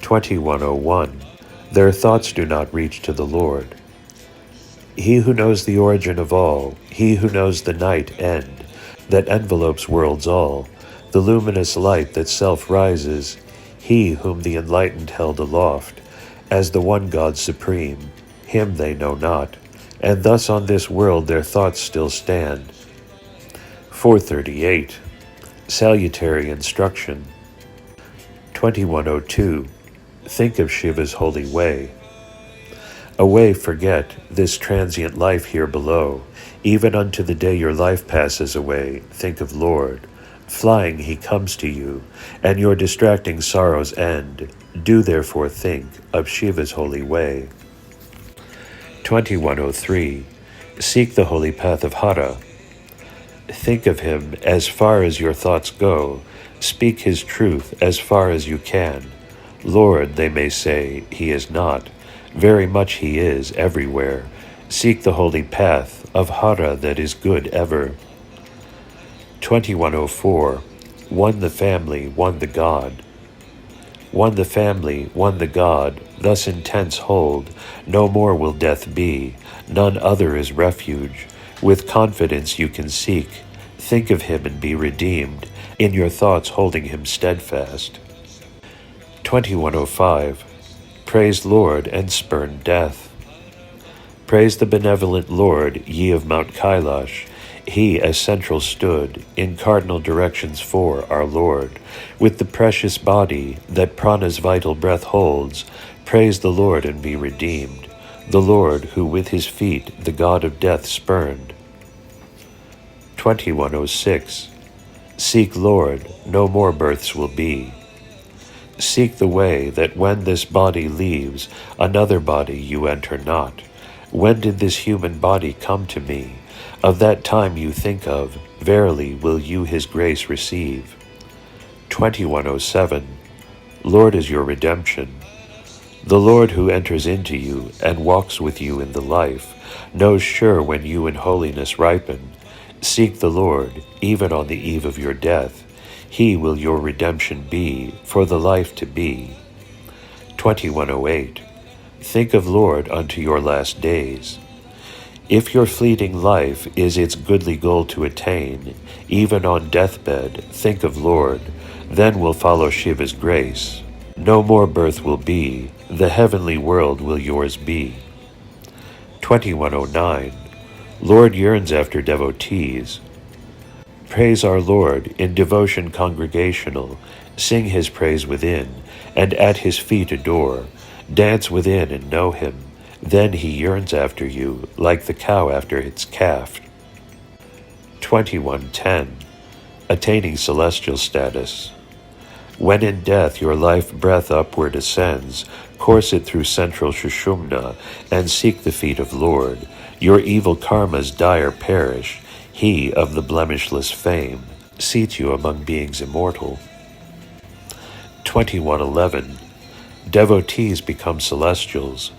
2101. Their thoughts do not reach to the Lord. He who knows the origin of all, he who knows the night end, that envelopes worlds all, the luminous light that self rises, he whom the enlightened held aloft, as the one God supreme, him they know not, and thus on this world their thoughts still stand. 438. Salutary instruction. 2102. Think of Shiva's holy way. Away forget this transient life here below. Even unto the day your life passes away, think of Lord. Flying he comes to you, and your distracting sorrows end. Do therefore think of Shiva's holy way. 2103. Seek the holy path of Hara. Think of him as far as your thoughts go. Speak his truth as far as you can. Lord, they may say, he is not. Very much he is everywhere. Seek the holy path of Hara that is good ever. 2104. One the family, one the God. One the family, one the God, thus intense hold, no more will death be, none other is refuge. With confidence you can seek, think of him and be redeemed, in your thoughts holding him steadfast. 2105. Praise Lord and spurn death. Praise the benevolent Lord, ye of Mount Kailash. He as central stood, in cardinal directions for our Lord. With the precious body that prana's vital breath holds, praise the Lord and be redeemed. The Lord who with his feet the god of death spurned. 2106. Seek Lord, no more births will be. Seek the way that when this body leaves, another body you enter not. When did this human body come to me? Of that time you think of, verily will you his grace receive. 2107. Lord is your redemption. The Lord who enters into you and walks with you in the life, knows sure when you in holiness ripen. Seek the Lord, even on the eve of your death. He will your redemption be, for the life to be. 2108. Think of Lord unto your last days. If your fleeting life is its goodly goal to attain, even on deathbed, think of Lord, then will follow Shiva's grace. No more birth will be, the heavenly world will yours be. 2109. Lord yearns after devotees. Praise our Lord in devotion congregational, sing his praise within, and at his feet adore, dance within and know him. Then he yearns after you, like the cow after its calf. 2110. Attaining celestial status. When in death your life breath upward ascends, course it through central Shushumna, and seek the feet of Lord. Your evil karmas dire perish. He of the blemishless fame seats you among beings immortal. 2111. Devotees become celestials.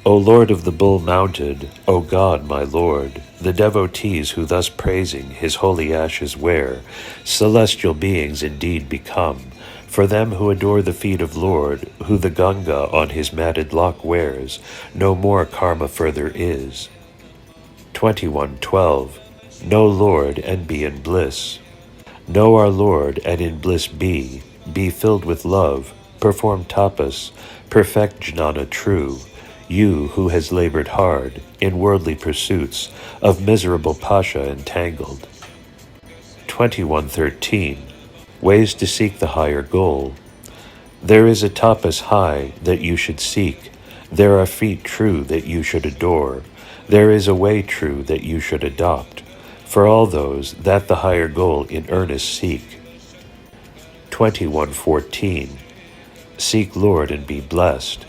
O Lord of the bull-mounted, O God, my Lord, the devotees who thus praising his holy ashes wear, celestial beings indeed become. For them who adore the feet of Lord, who the Ganga on his matted lock wears, no more karma further is. 2112. Know Lord and be in bliss. Know our Lord and in bliss be filled with love, perform tapas, perfect jnana true. You who has labored hard in worldly pursuits, of miserable pasha entangled. 2113. Ways to seek the higher goal. There is a tapas high that you should seek. There are feet true that you should adore. There is a way true that you should adopt. For all those that the higher goal in earnest seek. 2114. Seek Lord and be blessed.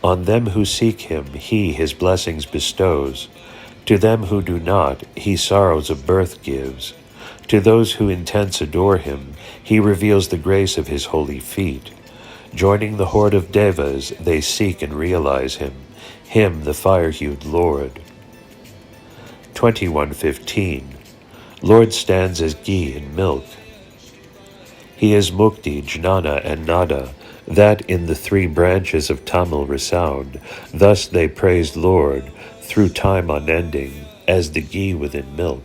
On them who seek him, he his blessings bestows. To them who do not, he sorrows of birth gives. To those who intense adore him, he reveals the grace of his holy feet. Joining the horde of devas, they seek and realize him the fire-hued Lord. 2115. Lord stands as ghee in milk. He is mukti, jnana, and nada, that in the three branches of Tamil resound. Thus they praised Lord, through time unending, as the ghee within milk.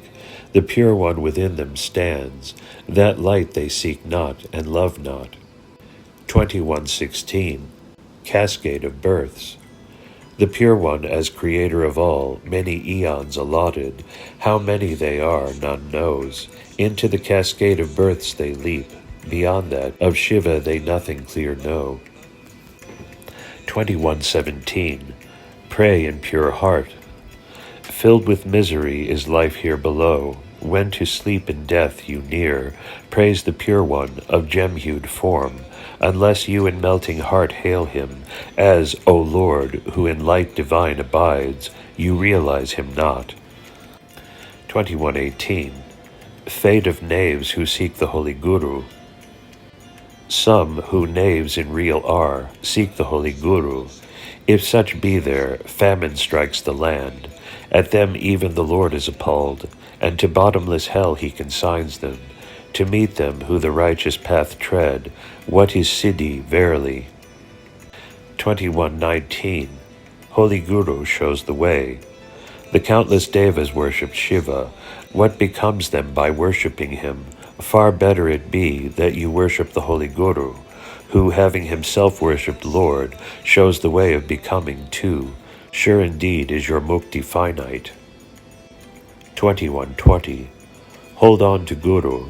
The pure one within them stands, that light they seek not and love not. 2116. Cascade of births. The pure one as creator of all, many eons allotted. How many they are, none knows. Into the cascade of births they leap. Beyond that, of Shiva they nothing clear know. 2117. Pray in pure heart. Filled with misery is life here below. when to sleep in death you near, praise the Pure One of gem-hued form, unless you in melting heart hail him, as, O Lord, who in light divine abides, you realize him not. 21:18. Fate of knaves who seek the Holy Guru. Some, who knaves in real are, seek the Holy Guru. If such be there, famine strikes the land. At them even the Lord is appalled, and to bottomless hell he consigns them. To meet them who the righteous path tread, what is Siddhi verily? 21:19. Holy Guru shows the way. The countless devas worshipped Shiva. What becomes them by worshipping him? Far better it be that you worship the Holy Guru, who, having himself worshipped Lord, shows the way of becoming too. Sure indeed is your mukti finite. 21:20. Hold on to Guru.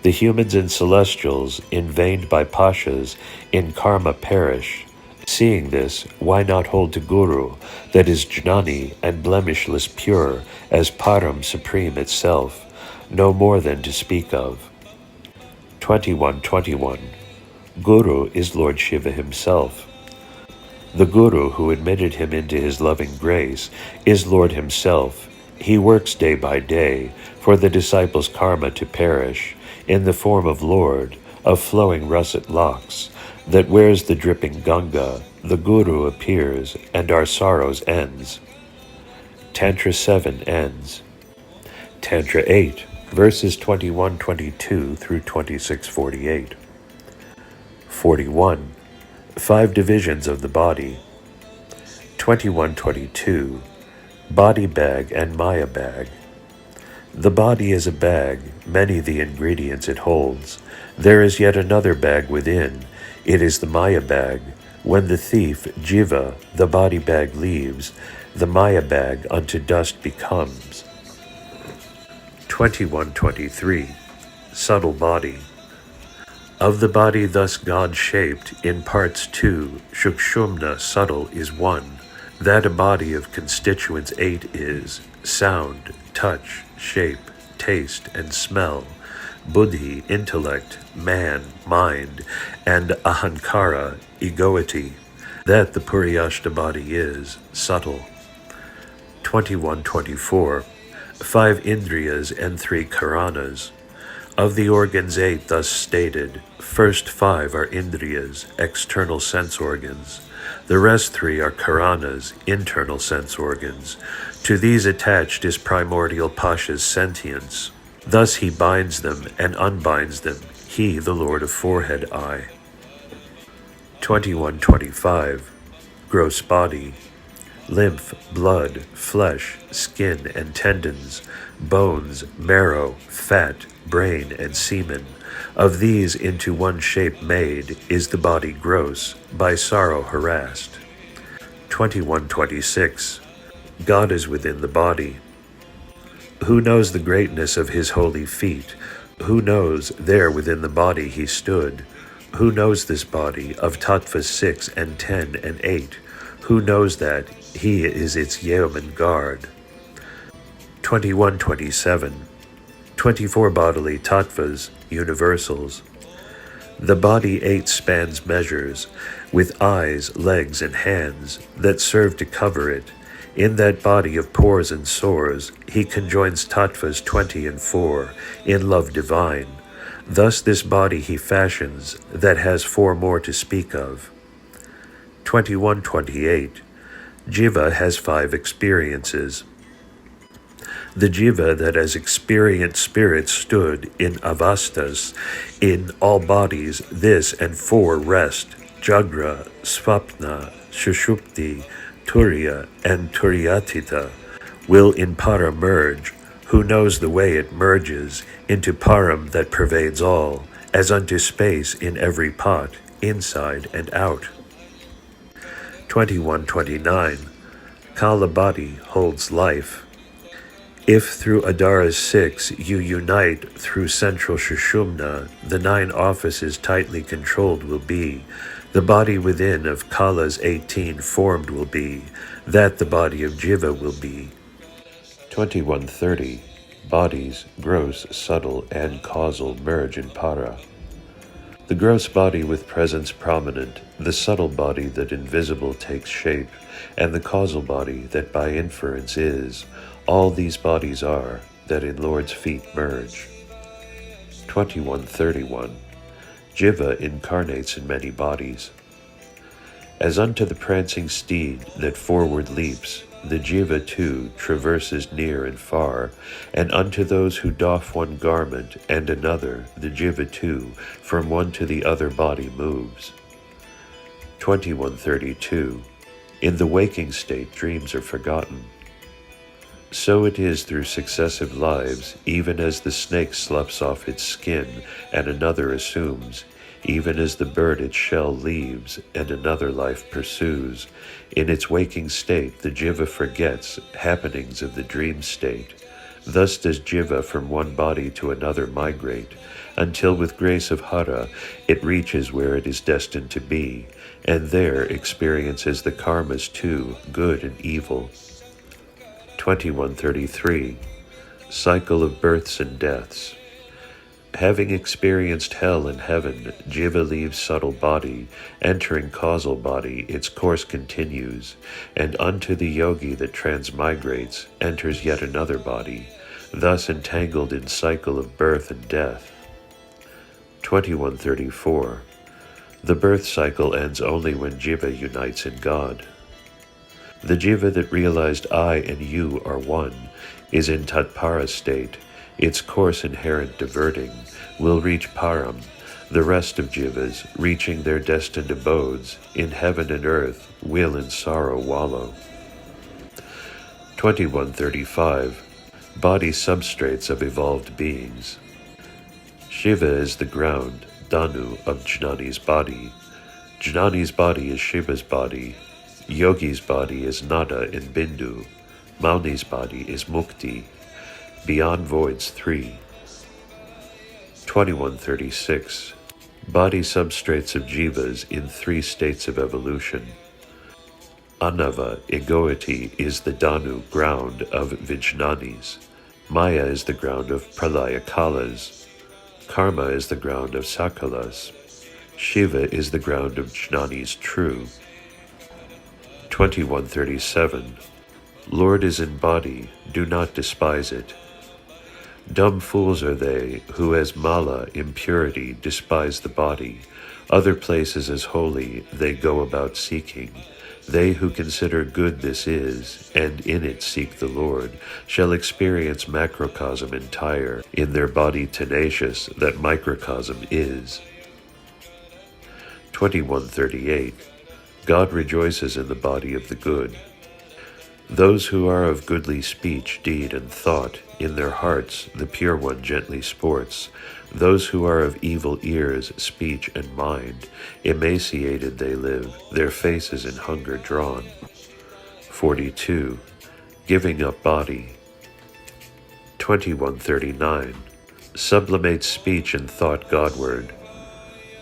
The humans and celestials, inveined by pashas, in karma perish. Seeing this, why not hold to Guru, that is Jnani and blemishless pure, as Param supreme itself, no more than to speak of. 21:21. Guru is Lord Shiva himself. The Guru, who admitted him into his loving grace, is Lord himself. He works day by day for the disciples' karma to perish, in the form of Lord, of flowing russet locks, that wears the dripping Ganga. The Guru appears, and our sorrows ends. Tantra 7 ends. Tantra 8, verses 21-22 through 26-48. 41. 5 divisions of the body. 21-22. Body bag and Maya bag. The body is a bag, many the ingredients it holds. There is yet another bag within. It is the Maya bag. When the thief, Jiva, the body bag leaves, the Maya bag unto dust becomes. 21-23. Subtle body. Of the body thus God shaped, in parts two, Shukshumna subtle is one. That a body of constituents 8 is: sound, touch, shape, taste, and smell, buddhi, intellect, man, mind, and ahankara, egoity. That the Puriyashta body is, subtle. 21-24. 5 indriyas and 3 karanas. Of the organs 8 thus stated, first 5 are indriyas, external sense organs. The rest 3 are karanas, internal sense organs. To these attached is primordial Pasha's sentience. Thus he binds them and unbinds them, he the Lord of forehead eye. 21-25. Gross body. Lymph, blood, flesh, skin and tendons, bones, marrow, fat, brain, and semen. Of these into one shape made is the body gross, by sorrow harassed. 21-26. God is within the body. Who knows the greatness of his holy feet? Who knows there within the body he stood? Who knows this body of tattvas 6 and 10 and 8? Who knows that he is its yeoman guard? 21-27. 24 bodily tattvas, universals. The body 8 spans measures, with eyes, legs, and hands, that serve to cover it. In that body of pores and sores, he conjoins tattvas 20 and 4, in love divine. Thus this body he fashions, that has 4 more to speak of. 21-28. Jiva has 5 experiences. The Jiva that as experienced spirit stood in avastas, in all bodies, this and 4 rest, Jagra, Svapna, Shushupti, Turiya, and Turiyatita, will in Para merge. Who knows the way it merges into Param that pervades all, as unto space in every pot, inside and out. 21-29. Kala body holds life. If through Adara's 6 you unite through central Shushumna, the 9 offices tightly controlled will be. The body within of Kala's 18 formed will be. That the body of Jiva will be. 21-30. Bodies, gross, subtle, and causal, merge in para. The gross body with presence prominent, the subtle body that invisible takes shape, and the causal body that by inference is, all these bodies are, that in Lord's feet merge. 2131. Jiva incarnates in many bodies. As unto the prancing steed that forward leaps, the jiva too traverses near and far, and unto those who doff one garment and another, the jiva too from one to the other body moves. 2132. In the waking state dreams are forgotten. So it is through successive lives, even as the snake sloughs off its skin and another assumes, even as the bird its shell leaves and another life pursues. In its waking state the jiva forgets happenings of the dream state. Thus does jiva from one body to another migrate, until with grace of hara it reaches where it is destined to be, and there experiences the karmas too, good and evil. 2133. Cycle of births and deaths. Having experienced hell and heaven, jiva leaves subtle body, entering causal body, its course continues, and unto the yogi that transmigrates, enters yet another body, thus entangled in cycle of birth and death. 2134. The birth cycle ends only when jiva unites in God. The jiva that realized I and you are one is in tatpara state, its course inherent diverting, will reach param, the rest of jivas, reaching their destined abodes, in heaven and earth, will in sorrow wallow. 2135. Body substrates of evolved beings. Shiva is the ground, Danu, of Jnani's body. Jnani's body is Shiva's body. Yogi's body is Nada in Bindu. Mauni's body is Mukti. Beyond Voids 3. 2136. Body substrates of jivas in 3 states of evolution. Anava, egoity, is the Danu, ground of Vijnanis. Maya is the ground of Pralayakalas. Karma is the ground of Sakalas. Shiva is the ground of Jnanis true. 2137. Lord is in body, do not despise it. Dumb fools are they who as mala, impurity, despise the body. Other places as holy they go about seeking. They who consider good this is, and in it seek the Lord, shall experience macrocosm entire, in their body tenacious that microcosm is. 2138. God rejoices in the body of the good. Those who are of goodly speech, deed, and thought, in their hearts the pure one gently sports. Those who are of evil ears, speech, and mind, emaciated they live, their faces in hunger drawn. 42. Giving up body. 2139. Sublimates speech and thought Godward.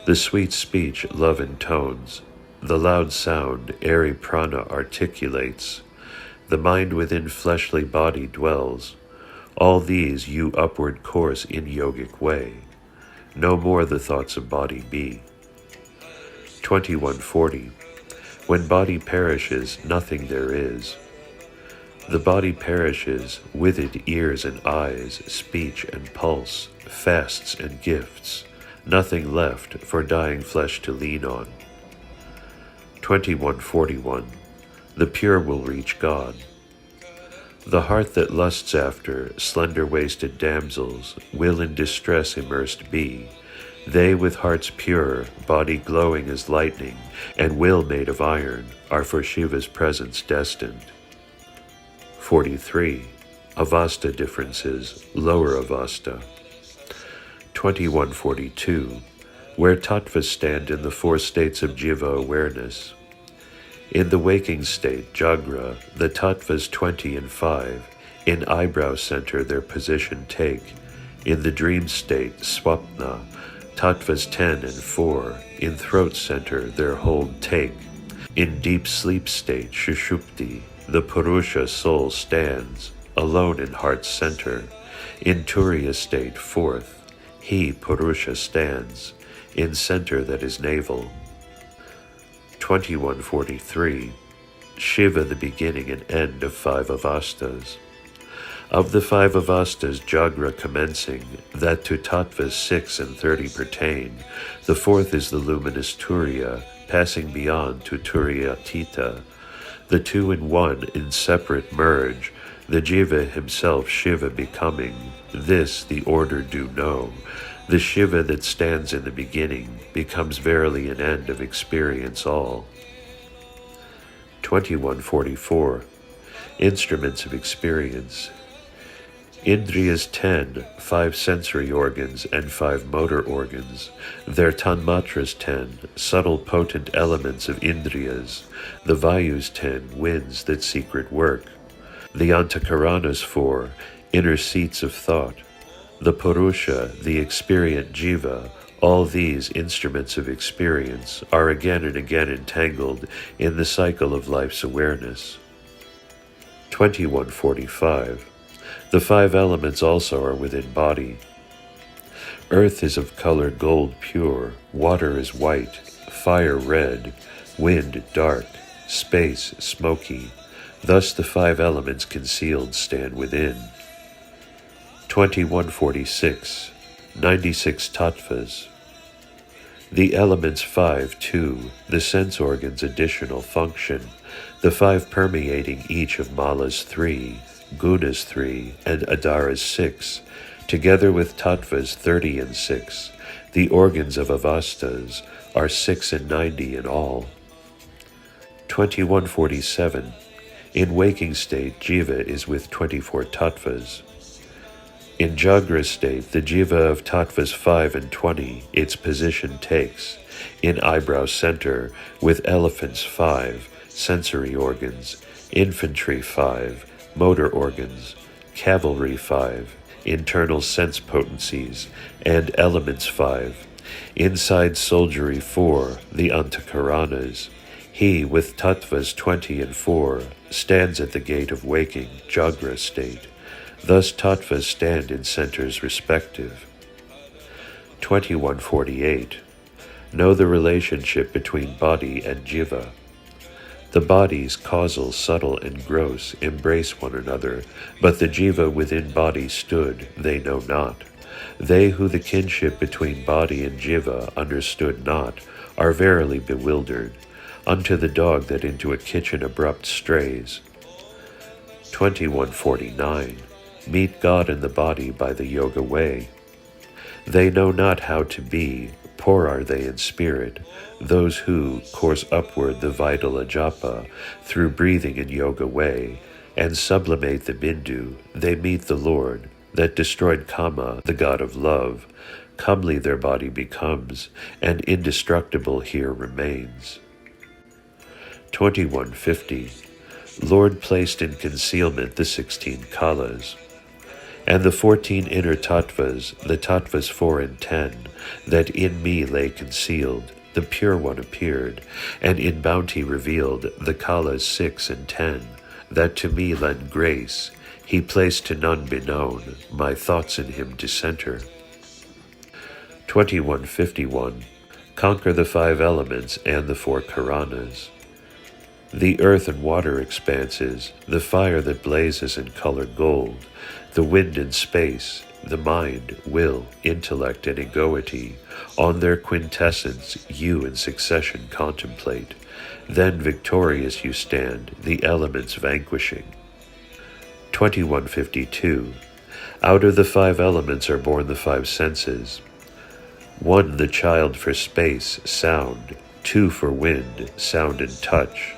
The sweet speech love intones. The loud sound airy prana articulates. The mind within fleshly body dwells. All these you upward course in yogic way. No more the thoughts of body be. 2140. When body perishes, nothing there is. The body perishes, with it ears and eyes, speech and pulse, fasts and gifts. Nothing left for dying flesh to lean on. 2141. The pure will reach God. The heart that lusts after slender-waisted damsels will in distress immersed be. They with hearts pure, body glowing as lightning, and will made of iron, are for Shiva's presence destined. 43. Avasta differences, lower Avasta. 2142. Where tattvas stand in the 4 states of jiva awareness. In the waking state, Jagra, the tattvas 20 and 5, in eyebrow center their position take. In the dream state, Swapna, tattvas 10 and 4, in throat center their hold take. In deep sleep state, Shushupti, the Purusha soul stands, alone in heart's center. In Turiya state, fourth, he, Purusha, stands, in center that is navel. 2143. Shiva, the beginning and end of 5 avastas. Of the 5 avastas, Jagra commencing, that to tattvas 6 and 30 pertain, the fourth is the luminous Turiya, passing beyond to Turiyatita. The 2 and 1 in separate merge, the Jiva himself Shiva becoming. This the order do know. The Shiva that stands in the beginning becomes verily an end of experience all. 2144. Instruments of experience. Indriyas 10, 5 sensory organs and 5 motor organs. Their tanmatras 10, subtle potent elements of Indriyas. The Vayus 10, winds that secret work. The Antakaranas 4, inner seats of thought. The Purusha, the experient Jiva, all these instruments of experience are again and again entangled in the cycle of life's awareness. 2145. The 5 elements also are within body. Earth is of color gold pure, water is white, fire red, wind dark, space smoky. Thus the 5 elements concealed stand within. 2146. 96 tattvas. The elements 5, 2, the sense organs additional function, the 5 permeating each of malas 3, gunas 3, and adaras 6, together with tattvas 30 and 6, the organs of avastas are 6 and 90 in all. 2147. In waking state, Jiva is with 24 tattvas. In Jagra state, the Jiva of tattvas 5 and 20 its position takes, in eyebrow center, with elephants 5, sensory organs, infantry 5, motor organs, cavalry 5, internal sense potencies, and elements 5, inside soldiery 4, the Antakaranas. He, with tattvas 20 and 4, stands at the gate of waking, Jagra state. Thus tattvas stand in centers respective. 2148. Know the relationship between body and jiva. The bodies, causal, subtle, and gross, embrace one another, but the jiva within body stood, they know not. They who the kinship between body and jiva understood not, are verily bewildered, unto the dog that into a kitchen abrupt strays. 2149. Meet God in the body by the yoga way. They know not how to be, poor are they in spirit, those who course upward the vital ajapa through breathing in yoga way, and sublimate the bindu, they meet the Lord, that destroyed Kama, the god of love. Comely their body becomes, and indestructible here remains. 2150. Lord placed in concealment the 16 kalas, and the 14 inner tattvas, the tattvas 4 and 10, that in me lay concealed, the pure one appeared, and in bounty revealed the kalas 6 and 10, that to me lend grace. He placed to none beknown, my thoughts in him to center. 2151. Conquer the 5 elements and the 4 karanas. The earth and water expanses, the fire that blazes in colored gold, the wind and space, the mind, will, intellect, and egoity, on their quintessence you in succession contemplate. Then victorious you stand, the elements vanquishing. 2152. Out of the 5 elements are born the 5 senses. 1 the child for space, sound, 2 for wind, sound and touch,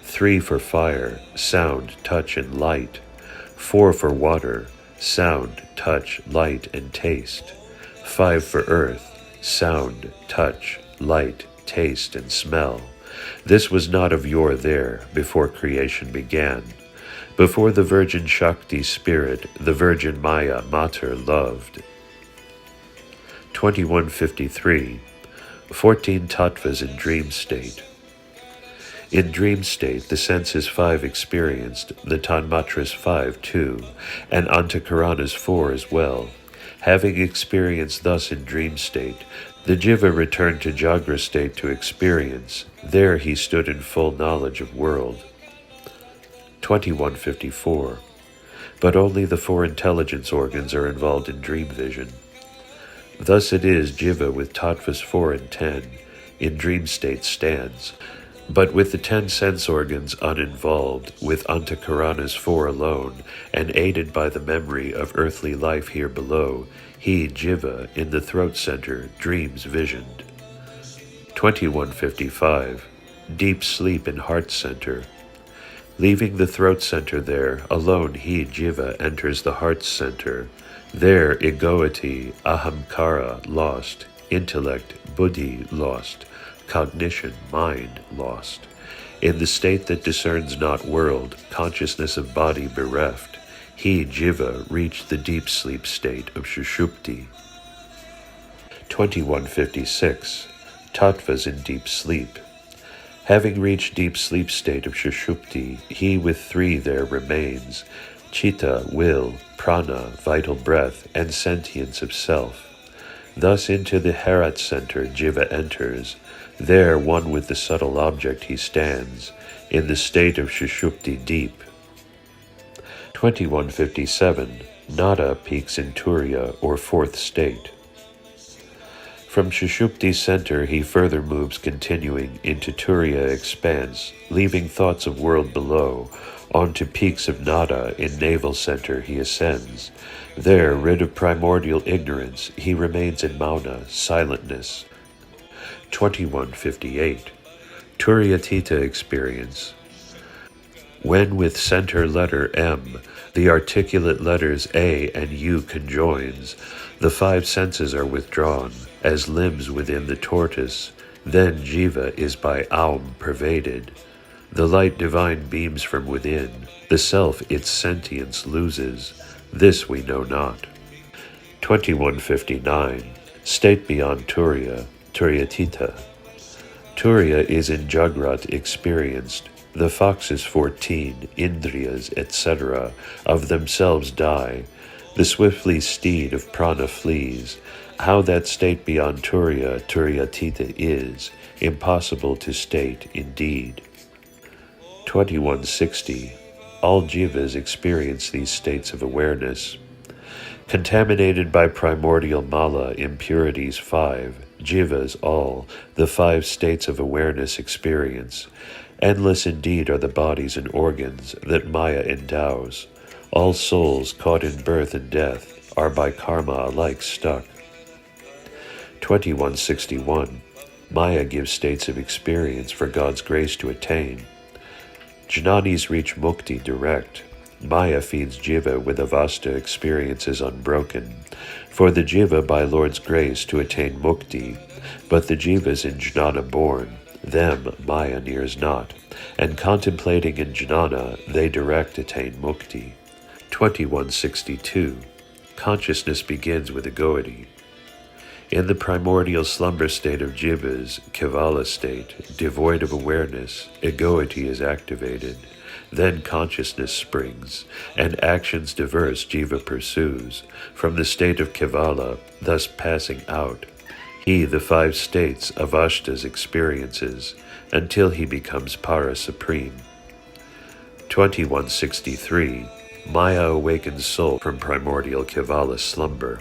3 for fire, sound, touch, and light, 4 for water, sound, touch, light, and taste, 5 for earth, sound, touch, light, taste, and smell. This was not of yore there, before creation began. Before the Virgin Shakti Spirit, the Virgin Maya Mater loved. 2153. 14 tattvas in dream state. In dream state, the senses 5 experienced, the tanmatras 5 too, and antahkaranas 4 as well. Having experienced thus in dream state, the jiva returned to jagra state to experience. There he stood in full knowledge of world. 2154. But only the 4 intelligence organs are involved in dream vision. Thus it is jiva with tattvas 4 and 10 in dream state stands. But with the 10 sense organs uninvolved, with antahkaranas 4 alone, and aided by the memory of earthly life here below, he, jiva, in the throat center, dreams visioned. 2155. Deep sleep in heart center. Leaving the throat center there, alone he, jiva, enters the heart center. There egoity, ahamkara, lost, intellect, buddhi, lost, cognition, mind, lost. In the state that discerns not world, consciousness of body bereft, he, jiva, reached the deep sleep state of shushupti. 2156. Tattvas in deep sleep. Having reached deep sleep state of shushupti, he with 3 there remains, chitta, will, prana, vital breath, and sentience of self. Thus into the Herat center jiva enters. There one with the subtle object he stands, in the state of shushupti deep. 2157. Nada peaks in Turiya, or 4th state. From Shushupti center he further moves continuing into Turiya expanse, leaving thoughts of world below. On to peaks of Nada in navel center he ascends. There, rid of primordial ignorance, he remains in Mauna, silentness. 2158. Turiyatita experience. When with center letter M, the articulate letters A and U conjoins, the 5 senses are withdrawn, as limbs within the tortoise. Then jiva is by Aum pervaded. The light divine beams from within. The self its sentience loses. This we know not. 2159. State beyond Turiya, Turiyatita. Turiya is in Jagrat experienced. The foxes 14, Indriyas, etc., of themselves die. The swiftly steed of prana flees. How that state beyond Turiya, Turiyatita is, impossible to state indeed. 2160. All jivas experience these states of awareness. Contaminated by primordial mala impurities 5, jivas all, the 5 states of awareness experience. Endless indeed are the bodies and organs that Maya endows. All souls caught in birth and death are by karma alike stuck. 2161. Maya gives states of experience for God's grace to attain. Jnanis reach mukti direct. Maya feeds jiva with avasta experiences unbroken. For the jiva by Lord's grace to attain mukti, but the jivas in jnana born, them Maya nears not, and contemplating in jnana they direct attain mukti. 2162. Consciousness begins with egoity. In the primordial slumber state of jivas, kevala state, devoid of awareness, egoity is activated. Then consciousness springs, and actions diverse jiva pursues, from the state of kevala, thus passing out. He the 5 states of ashtas experiences, until he becomes para supreme. 2163. Maya awakens soul from primordial kevala slumber.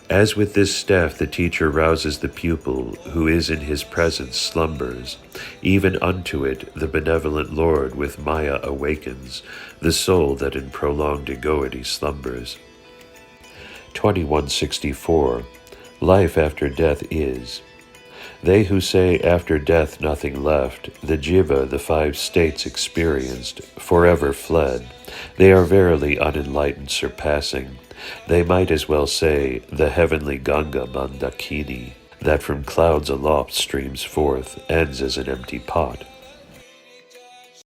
As with this staff the teacher rouses the pupil, who is in his presence slumbers, even unto it the benevolent Lord with Maya awakens, the soul that in prolonged egoity slumbers. 2164. Life after death is. They who say after death nothing left, the jiva the 5 states experienced, forever fled, they are verily unenlightened surpassing. They might as well say the heavenly Ganga Mandakini, that from clouds aloft streams forth, ends as an empty pot.